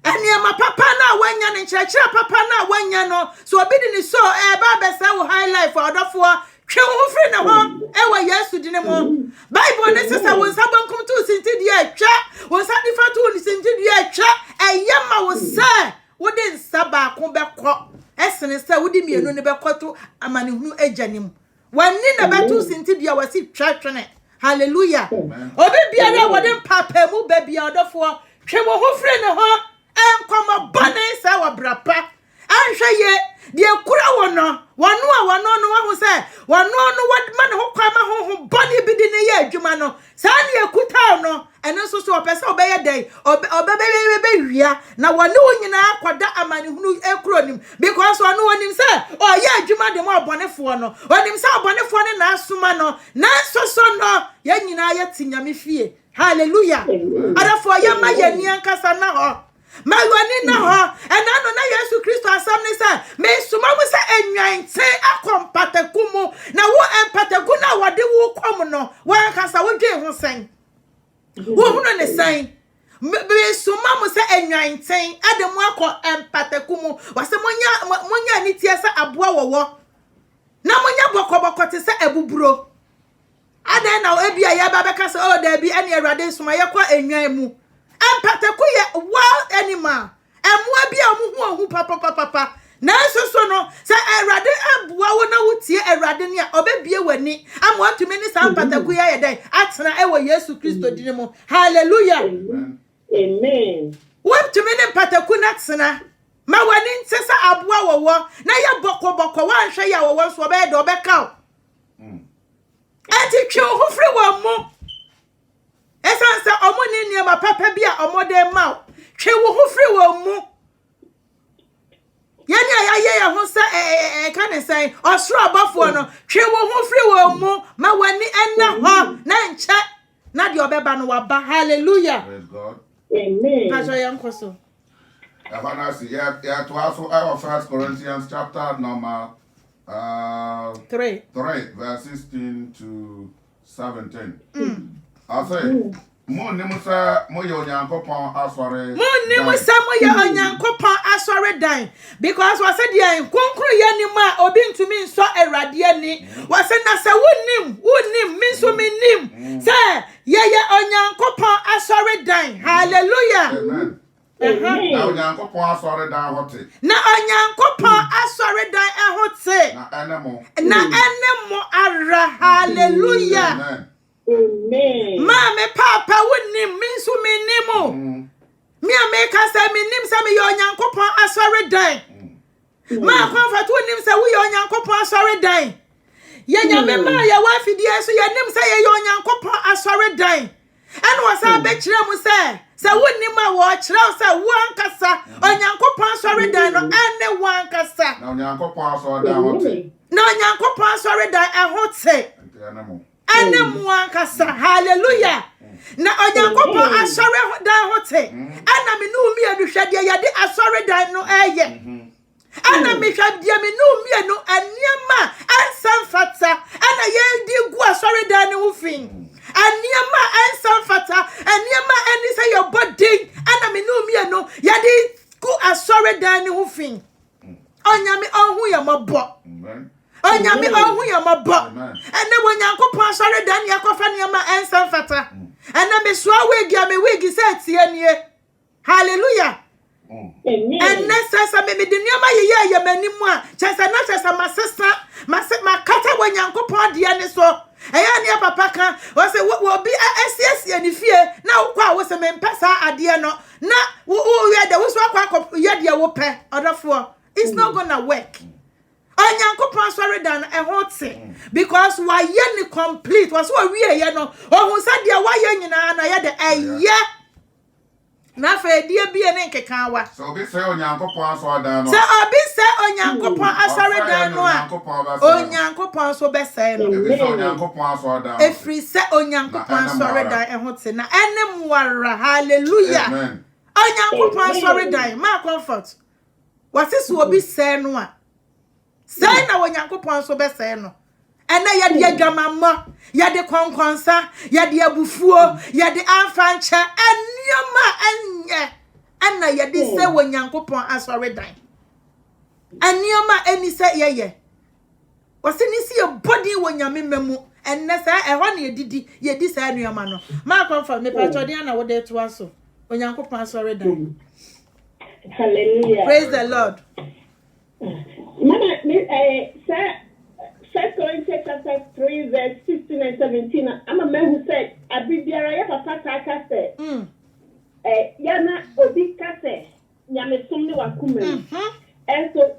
eniama papa na wanya ne akyerɛkyerɛ papa na wanya no so obi di ni so ba besa wo high life odofo twe wo free na ho ewa Yesu di ne mo Bible ne sesa wo nsa bankum to sinti di atwa wo nsa difa to ni sinti di atwa eyama wo se wo de nsa ba ko bekɔ esene se wo di mienu ne bekɔ to amanehunu agyanim wani na beto sinti di wasi twatwene hallelujah obi biara wo de papa mu ba bia odofo twe wo ho free ne ho enkoma bane se wa brapa anhwe ye de kura wo no wano a wano no wahu se wano no wadma ne ho kwa ma ho bone bi di ne ye adwuma no sa ne ekuta no eno so so opese obeye den obebe wia na wano nyina akwada amanehunu ekronim because wano wonim se o ye adwuma de mo obonefo no wonim se obonefo ne na asoma no na so no ye nyina ye tinyame fie hallelujah adafo ye ma ye ni ankasa na ho Magwani na ho enano na Yesu Kristo asam ne sa me suma mu sa enwanten akompateku mu na wo empateku na wode wo kom no wan kasa wo dwen ho sen wo hunu ne sen me suma mu sa enwanten ademu akọ empateku mu wase monya ni tie sa aboa wowo na monya bokoboko te sa ebuburo adan na ebia ya ba beka sa o da bi ene Awurade suma ye kwa enwan mu empateku ye wild animal emwa bia omuhu papa na so no se Awurade aboa wo na wutie Awurade ne a obebie wani ama atumi ni sa empateku ye den atena ewo Yesu Kristo dine mu hallelujah amen wantumi ni empateku na tena ma wani ntesa aboa wowo na ye bokoboko wanhwe ya wowo so obede obeka enti twe ho firi wo mu esanse omoni ni ma papa bia omode ma twe wo ho firi wo mu yani ayaye ya ho sa kan say osro abafo no twe wo ho firi wo mu ma wani enna ho na nche na de obeba no waba hallelujah praise God amen aso yankoso Afanasi ya to also our 1 Corinthians chapter number 3 verse 16 to 17 I say mo ni musa mo ye onyankopon asore mo ni musa mo ye onyankopon asore dan because we said ye konkro ye ni ma obi ntumi nso Awurade ani we say na se wonim me so me nim say ye onyankopon asore dan hallelujah amen na onyankopon asore dan hote na onyankopon asore dan ehote na enemo ara hallelujah amen amen Mama papa wonim me so me nimo me ameka say me nim say me onyankopon asore dan ma comfort wonim say we onyankopon asore dan ye nyame ma ye wa fidie so ye nim say ye onyankopon asore dan ene wasa be kire mu say wonim a wo kire say wo ankasa onyankopon asore dan no ene wo ankasa na onyankopon asore dan hote na onyankopon asore dan ehote ene mo ankasa hallelujah na onyankopon asore dan hote ana me no mi aduhwade ye de asore dan no eye ana me hwade me no mi anu aniema ansam fata ana ye di gu asore dan no fin aniema ansam fata aniema eni say your body ana me no mi anu ye di gu asore dan no fin onyame ohun ye mobo amen Onyame ohu ya mabo ene wonyankopon asore dan ya kofa ne ma ensam fata ene me so awegi ame wegi se tie nie hallelujah ene sesa me de ne ma ye manimu a chesa na chesa ma kata wonyankopon de ne so eya ne papa kan wo se wo bi asiesie ne fie na wo kwa wo se me mpesa ade no na wo ye de wo so akwa ye de wo pe odofo it's not gonna work onyankopon asore dan ehote because why ye ni complete was what we ye no ohun sa de why ye nyina na ye de eye na fa die bie ne nkeka wa so be say onyankopon asore dan no so obi say onyankopon asore dan no a onyankopon so be say no be say onyankopon asore dan efri say onyankopon asore dan ehote na ene mwara hallelujah amen onyankopon asore dan ma comfort what is obi say no a say na wonyankopon so be say no ena ye de adwamamma ye de konkonsa ye de abufuo ye de amfanche enioma enye ena ye de say wonyankopon asore dan anioma eni se ye wase ni si your body wo nyame memu enne sa ehwa na yedi sa anioma no ma confirm me pa chodi na wo de to aso onyankopon sorry dan. Hallelujah. Praise the Lord. Mama, First Corinthians chapter 3, verse 16 and 17. I'm a man who said, I be there, I have a papa say, Yana Odika say, Yamesumni Wakume. And so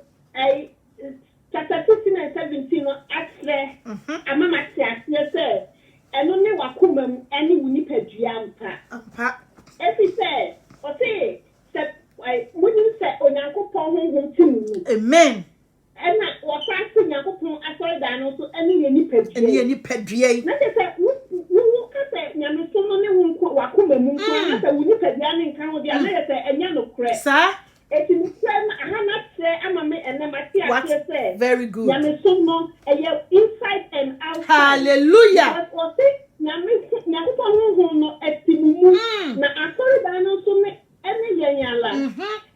chapter 16 and 17 actually, I'm a Matia, yes, sir. And only Wakumum, any Winnipediampa. If he said, or say, when you say, Onyanko to Amen. And what I say, Yanko, I saw that also any pedria. Let us say, who can say, Yamusumani won't Wakume, I said, we need a young in Canada, and Yano Crest. Sir, it is I have not say, I'm a man, and then my teacher said, very good. Yamusumo, and yet inside and outside. Hallelujah. What say, Yamusumo, no, at the moon. Now, I saw that I also make any young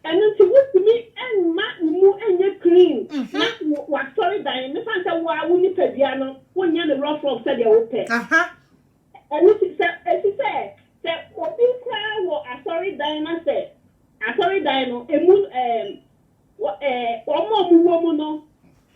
and then she was to me and Matt and you're clean. What sorry, Diane, if I said, why wouldn't you pay piano when you're the rough of said you're okay? And she said, that what you cry, what I sorry, Diana said, I sorry, Diana, a moon, one more woman.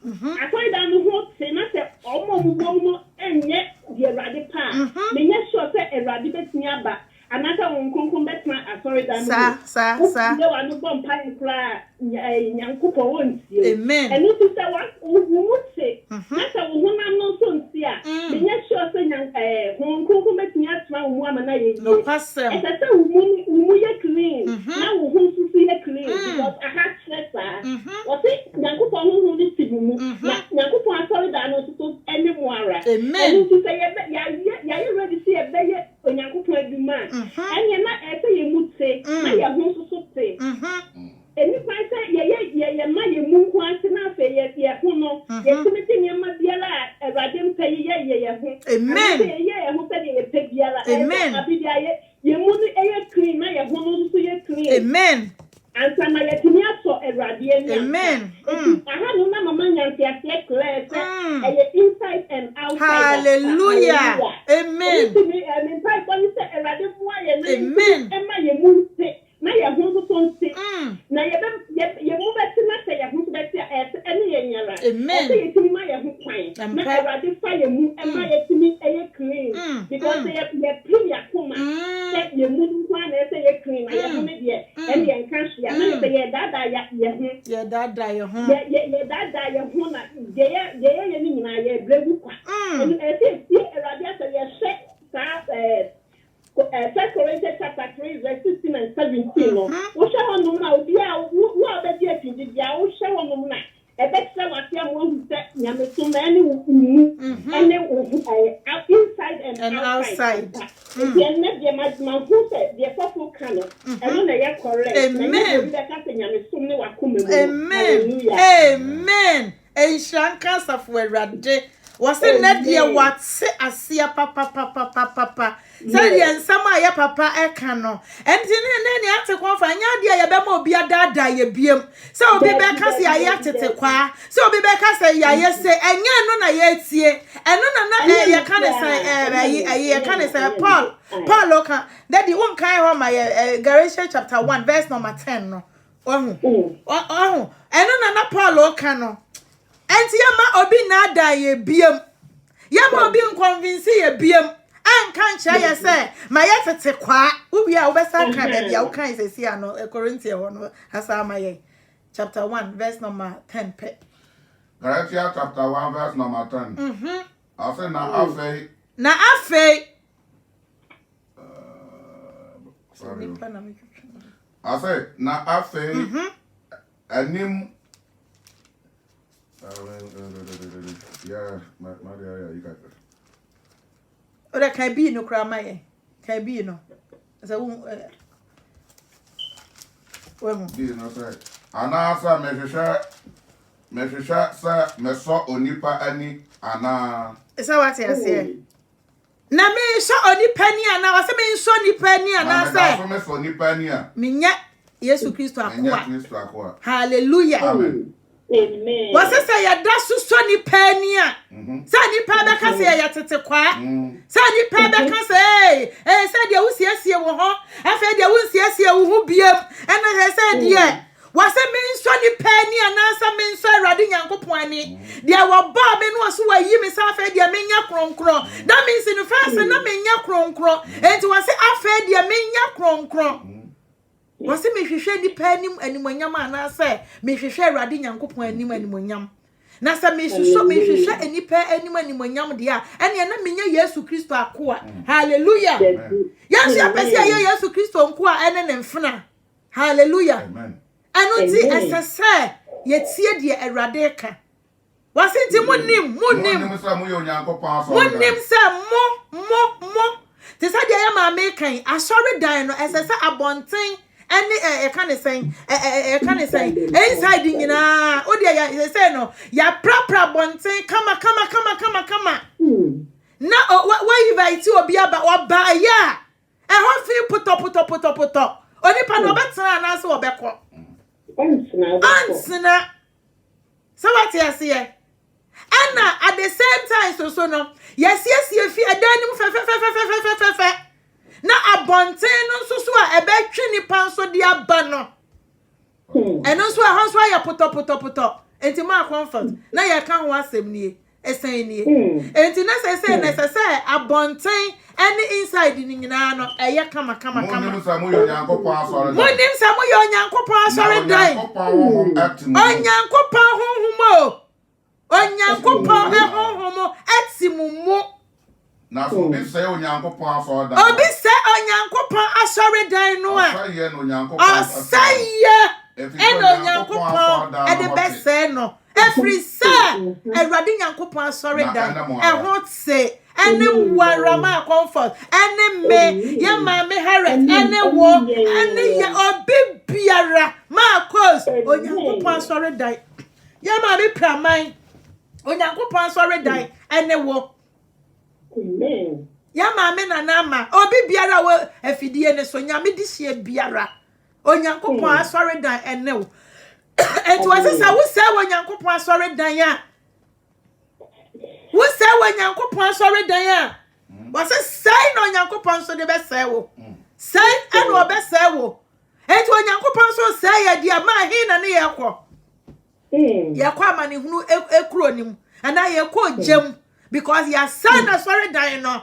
I sorry, Diana, what say, I said, almost woman, and yet, dear Radipa, may not sure say a radicate nearby. Another one come back my sorry that sir. No, I don't want pine cry young couple won't see. Amen. And this is what we would say. That's a woman no son see. The next sure say one come back near one woman. No, pastor. And that's a woman clean. Now who to see a clean because I had stress. What's it? Young couple who needs to move. Young couple sorry that I know to any more. Amen. And to say, yeah, you ready to see a better when young couple do man. And you're not after you would say, I am also so say. And if I say, yeah, my moon wants to not say, yeah, who know, yes, anything you must be alive, as I didn't pay, yeah. Amen. Yeah, who said you pay yellow. Amen. I'll be there, you wouldn't air clean, I have one to clean. Amen. And some of the so a radiant. Amen. I have no man and clear, inside and outside. Hallelujah. Amen. Amen. And my moon say, now you're going to say, now you move at the say, you're going to bet at any year. Amen. Say to me, my point. I'm ratify your moon and my me a clean because they have plenty of woman. Set your moon one and say a clean. I have made yet. And the country, I say, that die your home. Yeah, that die your home. Yeah, you brave. And I say, a radiator, you shake. First Corinthians chapter 3, verse 16 and 17. We shall on now, who are the dear things? We shall on now. A better what you want to say, Yamasum, and then inside and outside. Then never much man who said, the apostle canon, and when they are correct. Amen. Amen. Amen. A shankas of where Rade was a net dear what say a sea papa. Say yen sama ya papa e kan no enti ne ate kwa fa nya dia ya be ma obi adada ye biem say obi be ka se ya tete kwa say obi be ka se ya ye se enya no na ye tie eno na ye kan say ye kan say Paul oka daddy won kan ho ma Galatians chapter 1 verse number 10 no eno na Paul oka no enti ya ma obi na ada ye biem ya ma obi convince ye biem and can't share say my yet kwa ubi a obesa kan e bia ukan say see ano Corinthians 1 hasa my chapter 1 verse number 10 pe Galatians chapter 1 verse number 10 I say na afei I say na afei anim yeah you got it. Ora can be no cry my can be no as a be no say anasa mehwehwe sa meso onipa ani ana is that what you say na me so onipa ni ana was me so onipa ni ana say me so onipa ni a me nya Yesu Kristo akwa hallelujah amen Amen. Was say ya da so nipa ni a. Say nipa be ka say ya tete kwa. Say nipa be ka say say dia wo siesie wo ho. Afa dia wo siesie wo ho biem. Ena say dia was say me nso nipa ni anansa me nso Awurade Nyankopon ani. Dia wo ba me no so wa yi me sa afa dia me nya kronkron. That means in the first na me nya kronkron. Enti was say afa dia me nya kronkron. Was me hwehwe nipa anim animonyam anase me hwehwe Awurade Nyankopon anim animonyam na se me hwehwe nipa anim animonyam de a ene na menya Yesu Kristo akoa hallelujah yes ya pese ya Yesu Kristo nkoa ene ne mfena hallelujah amen eno ti esese ye tie de Awurade ka was nti munim se mo yo Nyankopon so munim se mo te sa de ya ma me kan asori dan no esese abonten any can say inside nyina o dia ya say no ya pra bonten kama na why invite obi aba oba ya e ho fi puto oni pa no betra na so obekọ ansina so what you say and at the same time so no yes fi adanim fe na abonten no so a ebetwe nipa so de aba no eno so a ho so ya puto enti ma comfort na ya ka ho asem nie esen nie enti na se abonten any inside ni nyina no eye kama munim sa mo yo Nyankopon asore dan onyankopon honhom onyankopon honhom atimumu na so bi say Onyankopon asore dan obi say Onyankopon asore dan no a asaye no Onyankopon asaye eno Onyankopon e de bese no every say Awurade Nyankopon asore dan e ho se ene warama comfort ene me ya ma me hare ene wo ene ya obi biara ma cause Onyankopon asore dan ya ma me praman Onyankopon asore dan ene wo amen ya ma me na na ma obi biara wo afidie ne so nyame di hie biara Onyankopon asore dan ene wo enti wasesa wo se Onyankopon asore dan ya wo se Onyankopon asore dan ya wase sai no Onyankopon so de be sai wo sai eno obe sai wo enti Onyankopon so sai ya dia ma hin na ne yekọ yekọ amane hunu ekuro nim ana yekọ jam because ya son asore dan no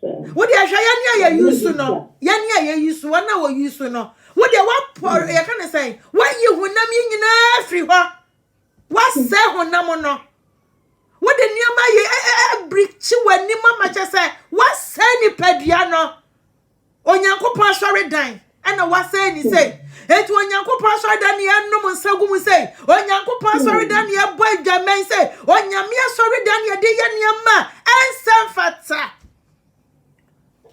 wo de ahwa ya ne ya yusu no ya ne ya yusu wana wo yusu no wo de wa ya kan say wa yi hunam nyina afri ho wa se hunam no wo de niama ye brichi wani mama che say wa se ni padua no Onyankopon asore dan ana wa se ni say etu Onyankopon asore dan ya num nsagum say Onyankopon asore dan ya boy dwamen say Onyame asore dan ya de ya niama ensem fata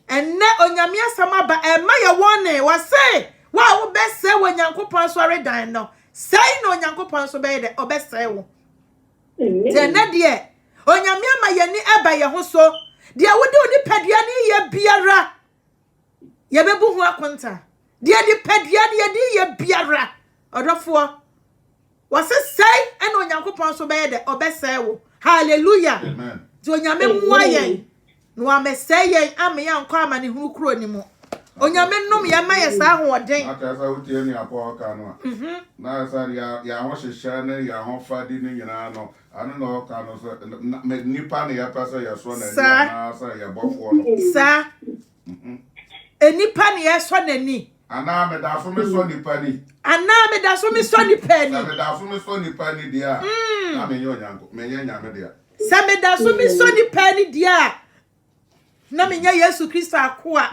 enne Onyame asama ba ema ya wone wa say wa wo be say Onyankopon asore dan no say no Onyankopon so be de obesay wo tena de Onyame ama ye ni eba ye ho so de wo de oni padua ni ye biara ye bebu hu akonta de di padua de ye biara odofo wase say ena Onyankopon so be de obesay wo hallelujah amen de Onyame muwa ye no amesay ye ama ye anko ama ne hu kuro ni mo Onyame nnum ye ma ye sa ho oden aka sa utie ni apoka no na sa ya ho hyehyɛ ne ya ho fadi ni nyina no anu no ka no so nipa ne ya pasa ya so na ni na sa ya bofo no sa enipa ne ya so na ni ana me da so me so nipa ni ana me da so me so nipa ni me da so me so nipa ni dia na me nyo nyanko me nya nyame dia sa me da so me so nipa ni dia na me nya Yesu Kristo akoa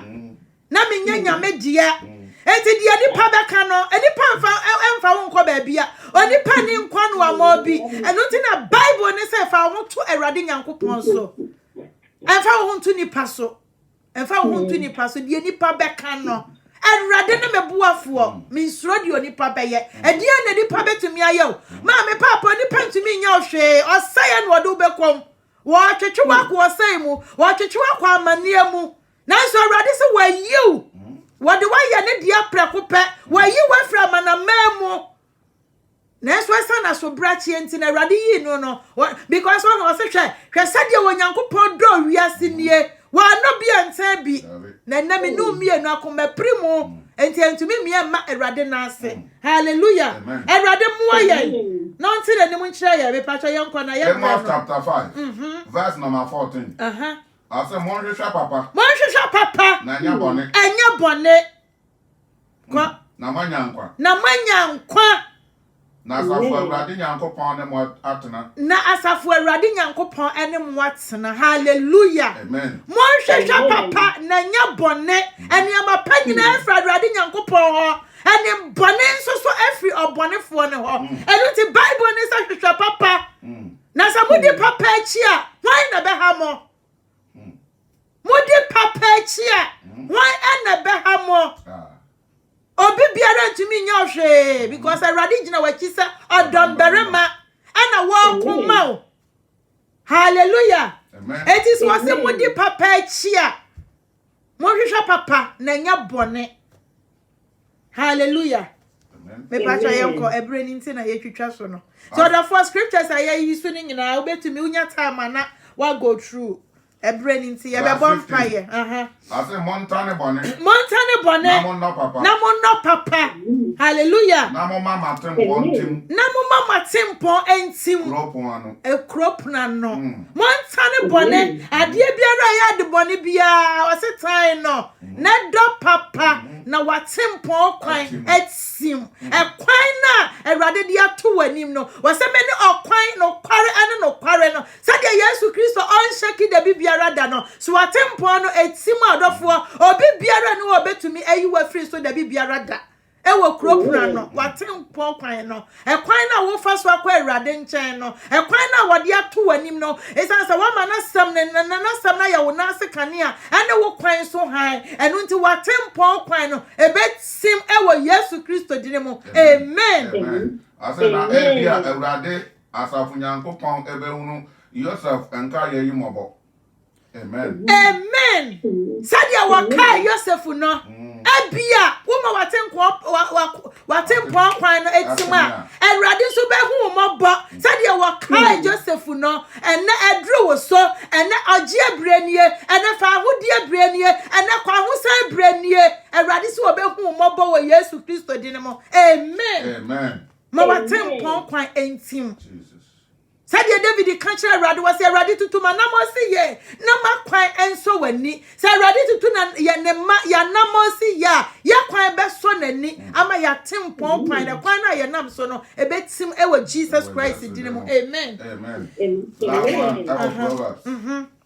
na me nya nyame dia enti dia nipa beka no enipa emfa wo nkọ ba bia onipa ni nkwa no amobi eno ti na Bible ne se fa wo to Awurade Nyankopon so emfa wo ntu nipa so emfa wo ntu nipa so dia nipa beka no Awurade ne mebuafo me nsuro di onipa beye edi na nipa betumi ayew ma me papa onipa ntumi nya ohwe osaya no odo bekom wo twetwewa ko osai mu wo twetwewa ko amane mu na so Awurade se wa yiw wo de wa ye ne dia prekope wa yi wa fra mana memu na so sana so brachi enti na Awurade yi no because one was say hwe said ye Onyankopɔn do wiase nie wa no bia ntan bi na na me no mie no akoma primo enti entumi mie ma Awurade na ase hallelujah Awurade mo aye no nti na ni mo nkyere ye be patwa ye nkɔ na ye Amos chapter 5 verse number 14 I say mon hwehwa papa na nya bone kwa na manya nkwa na asafu Awurade Nyankopɔn ne mo atena hallelujah amen mon hwehwa papa na nya bone eniama panyina afra Awurade Nyankopɔn ho eni bone nso so afri obonefo ne ho enu ti Bible ne sa hwehwa papa na sa mudi papa achi a why na be ha mo mudi papa achi a why na be ha mo obi biara ntumi nya ohwe because Awurade gina wachi se odomberema ana wa kuma hallelujah amen it is was mudi papa achi a mo hwehwa papa na nya bone hallelujah amen me patwa yenko ebre ni nti na ye twitwa so no so the first scriptures aye yi so ni nyina obetumi unya time na wa go through ebre ni nti ye be bon fire I say montane bone na mo no papa hallelujah na mo mama tempo entim crop na no montane bone ade biara ya de bone bia o se tan no na do papa na watempo kwan etsim ekwan na Awurade dia to wanim no wase meni okwan no kware ane no kware no sadia Yesu Kristo on shaki da bibiara da no so watempo no etsim adofo obi biara no obetumi ayi wa free so da bibiara da ewo kropra no watempo kwan no ekwan na wo fa so akwa Awurade nchen no ekwan na wode ato wanim no esan sa wa manasam na sam na ya wo na se kanea ane wo kwan so han enu nti watempo kwan no ebetsim ewo Yesu Kristo dinemo amen ase na ebia Awurade asafu Nyankopɔn ebehunu Joseph enka ye yimobo amen sadia waka Joseph no abia woma watempo kwan no etima Awurade so behu mobo sadia waka Joseph no ene edru wo so ene ogie branie ene fa hodie branie ene kwa ho sai branie Awurade so behu mobo wo Yesu Kristo dinemo amen ma watempo kwan entim sadia David kanche Awurade wase Awurade tutuma na mo se ye na makwan enso wani se Awurade tutu na ye ne ma ya na mo se ya kwan be so nani ama ya tempo kwan na kwan na ye nam so no ebetim ewo Jesus Christ dinemo amen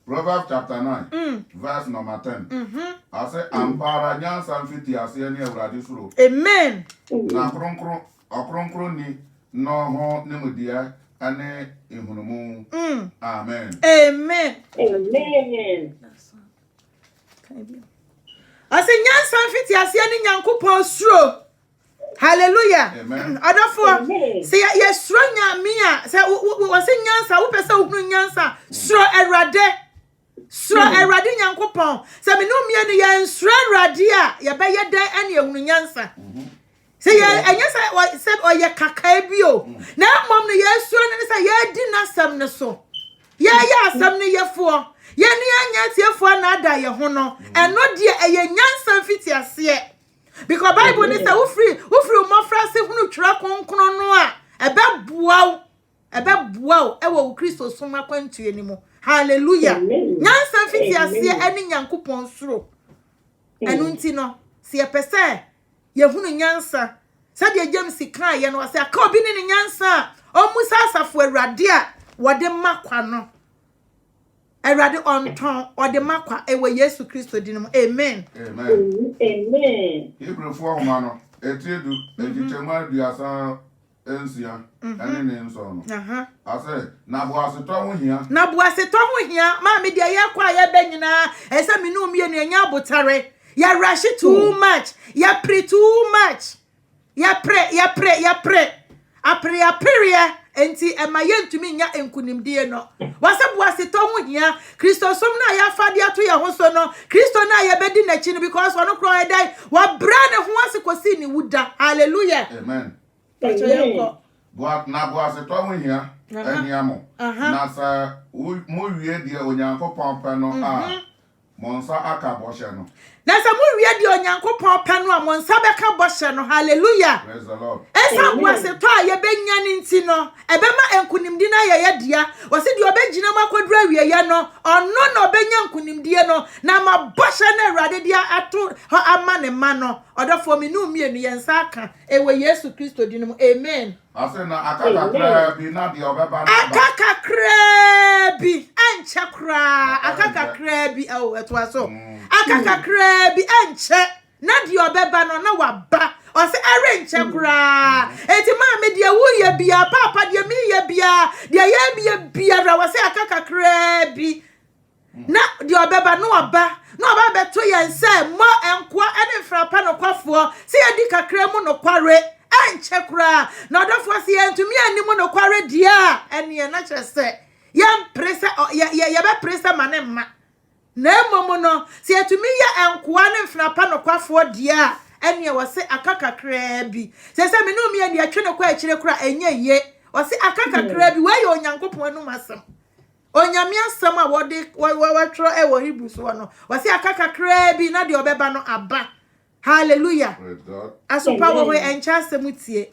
Proverbs chapter 9 verse number 10 I say ampara nyansa mfiti ase ne Awurade suro amen na kronkron ni no ho ne mudia ane ihunumu amen ase nyansa mfiti ase ne Nyankopɔn suro hallelujah adafo se ye suro nyame a se wo se nyansa wo pese wo nyansa suro Awurade Nyankopɔn se me no mie ne ye suro Awurade a ye be ye dan ane ehunu nyansa se ye enye se o ye kaka bi o na mom no ye suro ne se ye di nasam ne so ye asam ne ye fo ye ne anya tiefo na ada ye ho no eno de eye nyansa mfiti ase because Bible ne say wo free mo frase hunu twira konkron no a ebe buaw ewo Kristo soma kwantu enimu hallelujah nyansa mfiti ase ene Nyankopɔn suro enu nti no se ye pese ye hunu nyansa sadia James kan ye no wase aka obi ne nyansa o musa asafo Awurade a wode makwa no Awurade onton wode makwa ewo Yesu Kristo dinum amen Hebrew 4 humano etiedu ejitema duasa ensia ene ne nso no ase na boaseto ho hia ma me dia ye kwa ye benyina ese me no mie ne nya abotare ya rush too much ya pray too much ya pray apria enti emaye ntumi nya enkunimdie no waseboase to ho hia Kristo som na ya fade ato ya ho so no Kristo na ya bedi na chi no because ono kro edai wa bra ne ho asekosi ni wuda hallelujah amen Boa na boa se to ho hia aniamo na sa mo wie de onyankopon pe no a monsa aka boshe no na sa mo wie de onyankopon pe no a monsa beka boshe no hallelujah praise the Lord esa boa se to a ye benya ni nti no ebema enkunimdi na ye dia wose de obegina makodru awie ye no ono no obenya nkunimdie no na ma boshe na awrade dia ato ho ama ne ma no odofo mi nu mienu ye nsa aka ewe Yesu Kristo dinum amen ase na akaka bi na de obeba na akaka bi enche kra akaka bi o etwa so akaka bi enche na de obeba no na waba o se are enche kra enti ma me de wu ye bia papa de mi ye bia de ye mi ye bia ra wo se akaka bi na de obeba no waba no ba beto ye nse mo enko ene frapa no kwafo se ye di kakra mu no kware enche kra na odofo se ye ntumi animu no kware dia ene na kyerese yam presa ye be presa mane ma na emomo no se atumi ye enkoa ne mfrapa no kwafo dia ene wo se akaka bi se me no mi ane atwe no kwa akire kra enye ye wo se akaka bi we ye onyankopon no masem onyame asem a wode watro e wo Hebrews wo no wo se akaka bi na de obeba no aba hallelujah asopa wo encha asem tie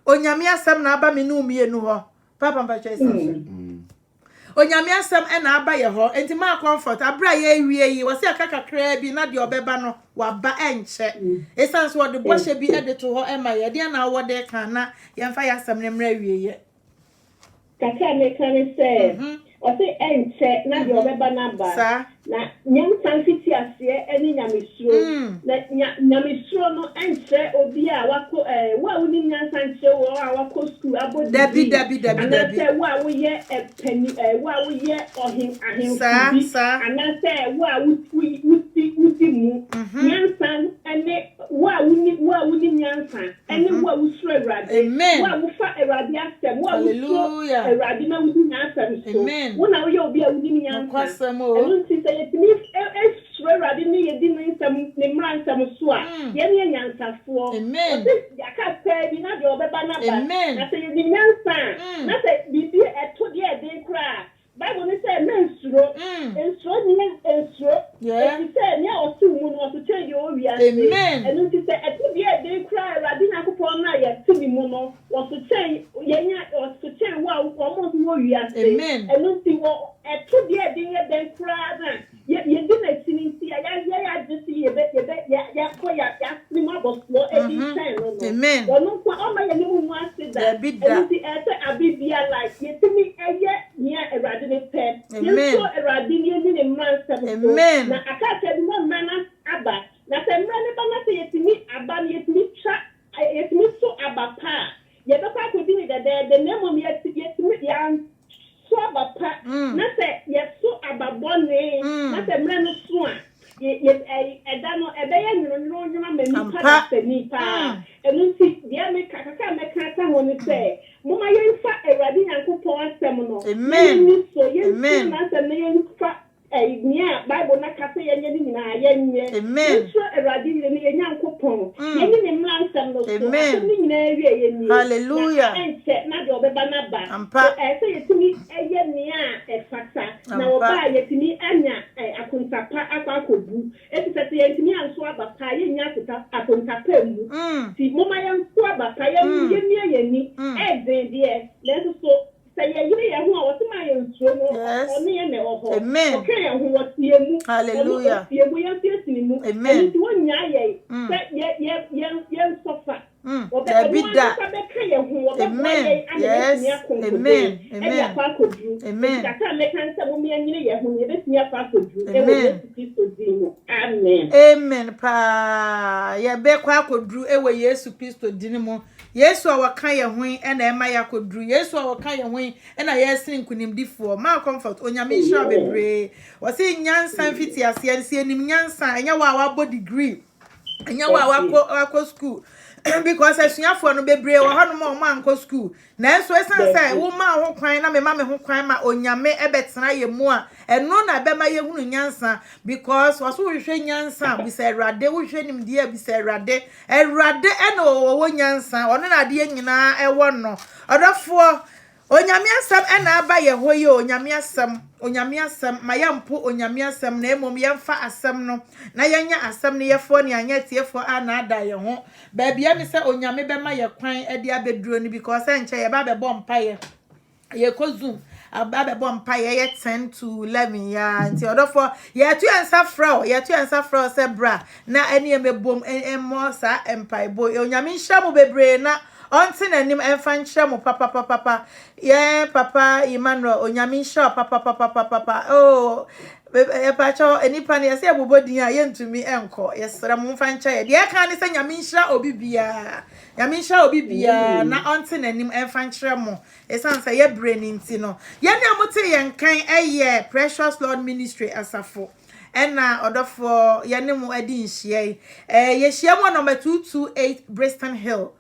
onyame asem na aba me no mi enu ho papa mpacho isa onyame asem e na aba ye ho enti ma comfort abra ye wie yi wo se akaka bi na de obeba no waba enche esanso wo de boshe bi e de to ho e ma ye de na wo de kan na ye mfa ya asem ne mra wie ye kaka me kan se o se enche na de obeba na ba na nyam sanfiti ase eni nyamesuro na nyamesuro no enche obi a wako wa woni nyansanche wo a wako school abodi dabi ana se wa wo ye peni wa wo ye ohin ana se wa wuti mu nyansan ene wa woni nyansan ene wa wusuro Awurade wa wo fa Awurade asem wa wusuro Awurade na wudi nyansan so wona wo ye obi a wudi nyansan enu ti se yetimi Awurade ni yedi ni nsam ni mransam so a ye ne nyansafo yakasa bi na de obeba na ba na se yedi nyansan na se bibi eto de ede kra Bible ni say mensuro ensuro ni ensuro eti say ni otu mu no otu che yo wi ase enu ti say eto de ede kra Awurade na kopon na ye ti mu no otu che ye nya otu che wa wo mo wi ase enu ti wo eto de ede ye den kra na ye di na tinti ya disi ya ko ya ni ma bo so edi time no no kwa o ma ye ni mu ase da enu ti ete abibia like ye timi eye nia Awurade ne pe ye so Awurade ni man se na akaka di mo mana aba na se mra ne ba na se ye timi aba ye timi twa ye timi so aba pa ye be kwa ko di ni de name ye timi ya so aba pa na se ye so aba bone na se mra no so a ye eda no ebe ye nyuro ma ni pa se ni pa enu ti dia me kaka me kaka ho ni se mo ma ye nfa Awurade Nyankopon asem no amen so ye na se me ye nfa nia Bible na kase ye ni na ye nye amen so Awurade ni ye Nyankopon ye ni mlansem no so ni nyina ewie ye ni hallelujah na de obeba na ba se ye timi eye nia efata na oba ye timi anya akuntapa akwakobu eti se ye timi anso abapa ye nya akuntapa mu ti mo ma ye nso abapa ye ni eden de le so ye yire ye ho a wotema ye nsuo no oni ye ne oho okay ye ho wotie mu hallelujah ye mu ye tiesini mu enti wonya ye ye sofa Dabida amen yes amen amen amen kaka me kan se mo me nyire ye ho ye betimi afa kodu e wo Yesu Kristo din amen amen pa ye be kwa kodru e wo Yesu Kristo din mu Yesu a waka ye ho e na ema ya kodru Yesu a waka ye ho e na ye sin kunimdifo ma comfort onyame hira bebre wo se nyansan fiti ase ase enim nyansan enya wa body degree enya wa wako school because asuafo no bebre wo hanu ma o man ko school na enso esan say wo ma ho kwan na me ma me ho kwan ma onyame ebetena ye mu a eno na be ma ye hunu nyansa because waso wo hwe nyansa bi say Awurade wo hwe nim de bi say Awurade ena wo nyansa ono na de nyina ewo no odofo onyame asem ena aba ye ho ye onyame asem mayampo onyame asem na emom yemfa asem no na yenya asem ne yefo ne anya tiefo ana ada ye ho ba bia mi se onyame be ma ye kwan e de abeduro ni because enche ye ba be bom paye ye ko zoom aba be bom paye ye 10 to 11 ya nti odofo ye tu ansa fra se bra na ene emebom emmo sa empire boy onyame hia mo bebre na onti nanim emfa nkyere mo papa yeah papa Emmanuel onyame hia papa oh epacho enipa ne yese abobodin a yentumi enko yesra mo mfa nkyere de aka ne se nyame hia obi bia na onti nanim emfa nkyere mo esanse ye brain nti no ye ne amote ye nkan eye Precious Lord Ministry asafo ena odofo ye ne mo adi nhie ye hia mo number 228 Bristol Hill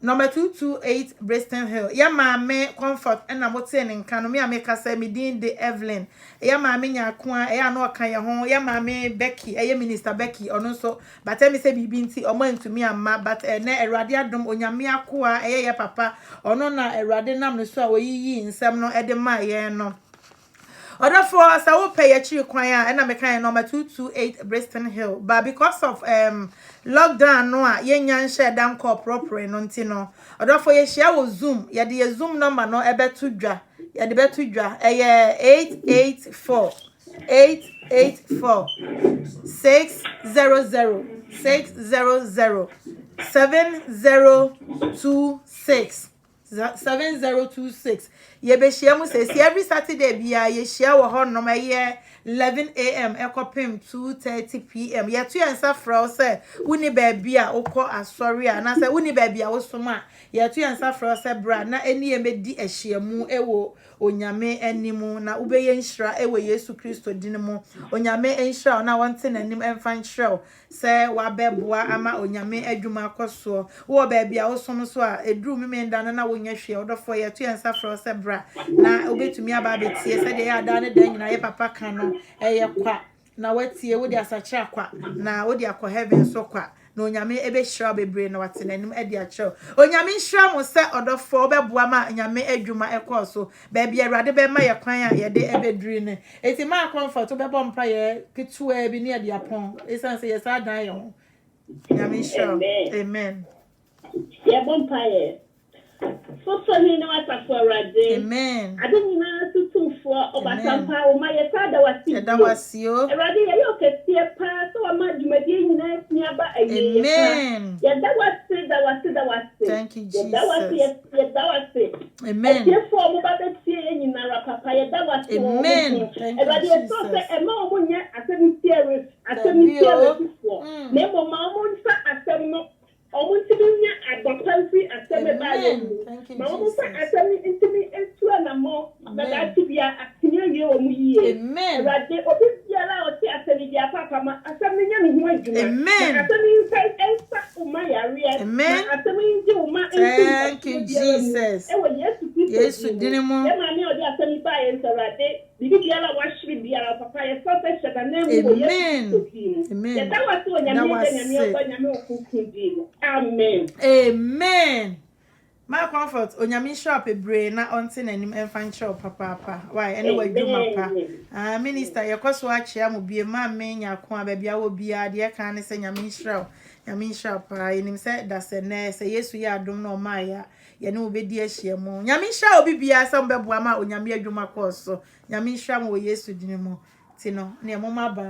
Number 228 Bristol Hill. Ya maame Comfort ena mote ne nka no me ameka say me din de Evelyn. Ya maame Nyakwa ya na oka ye ho. Ya maame Becky, Minister Becky ono so. But me say bibi nti omo ntumi amma but na Awurade adom onyame akoa ye papa. Ono na Awurade nam no so a oyiyi nsem no ede ma ye no. Other for us, I will pay a chill choir and I'm a kind number 228 Bristol Hill. But because of lockdown, no, yan share down call proper nontino. Other for your share will zoom. Ya the zoom number no ebe to dra. Ya the bet to dra. 884 600 7026 7026 ye be share mu say every Saturday bia ye share wo ho no 11 a.m. ekopim 2:30 p.m. ye to answer for say woni ba bia ukọ asori a na say woni ba bia wo soma ye to answer for say bra na eni emedi ehyiamu ewo onyame animu na ubeye nhira ewo Yesu Kristo dinimu onyame nhira na wonte nanim emfa nhira say wa beboa ama onyame adwuma akoso wo ba bia wo som so a edru memenda na wonya hwe odofo ye to answer for say bra na obetumi aba betie say de ya da ne dan nyina ye papa kan no eye kwa na watie wo de asacha kwa na wo de akọ heaven so kwa na onyame ebe hira bebre na watenanim edi acho onyame hira mo se odofo beboa ma nyame adwuma ekoso ba bia Awurade be ma ye kwan a ye de ebedri ne eti ma Comfort bebo mpa ye ketua bi ne edi apon esan se ye sa dan ye ho nyame hira amen ye bompa ye so ni na wata for Awurade amen adonina tutufo obatampa o ma ye sada wasi da wasio Awurade ye yo kesie pa so ma dwumadi nyina niaba ayi amen ye da wasi thank you Jesus da wasi amen ye fo mo ba betie nyina ra papa ye da wasi amen Awurade so se e ma o nya asemi tiere fo na mo ma mo nsa asem no omuntiminya abakansi aseme baye ma omu fa aseme intimi etu anamo baba tibia atinya ye omu yie Awurade obi biara oti aseme dia papa ma aseme nya ne ho adwuma aseme nsa uma yare na aseme nji uma thank you Jesus ewo Yesu dinimo e ma ne odi aseme baye Awurade bibi biara wahwe biara papa ye so se sheda na mu Yesu amen ye da wasi onyame okukudi amen my Comfort onyame shop ebre na onti nanim emfa nkyerɛ papa why anyway dwuma pa minister yekoso achia mo bie ma me nyako a bia wo bia de ka ne se nyame shop pa enim se da se ne se Yesu ya adom na o ma ya ye ne obedi ahia mu nyame shop obi bia se mbeboa ma onyame adwuma koso nyame shop mo Yesu dinimu tino ne mo ma ba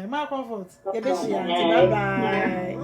my Comfort ye be hia bye bye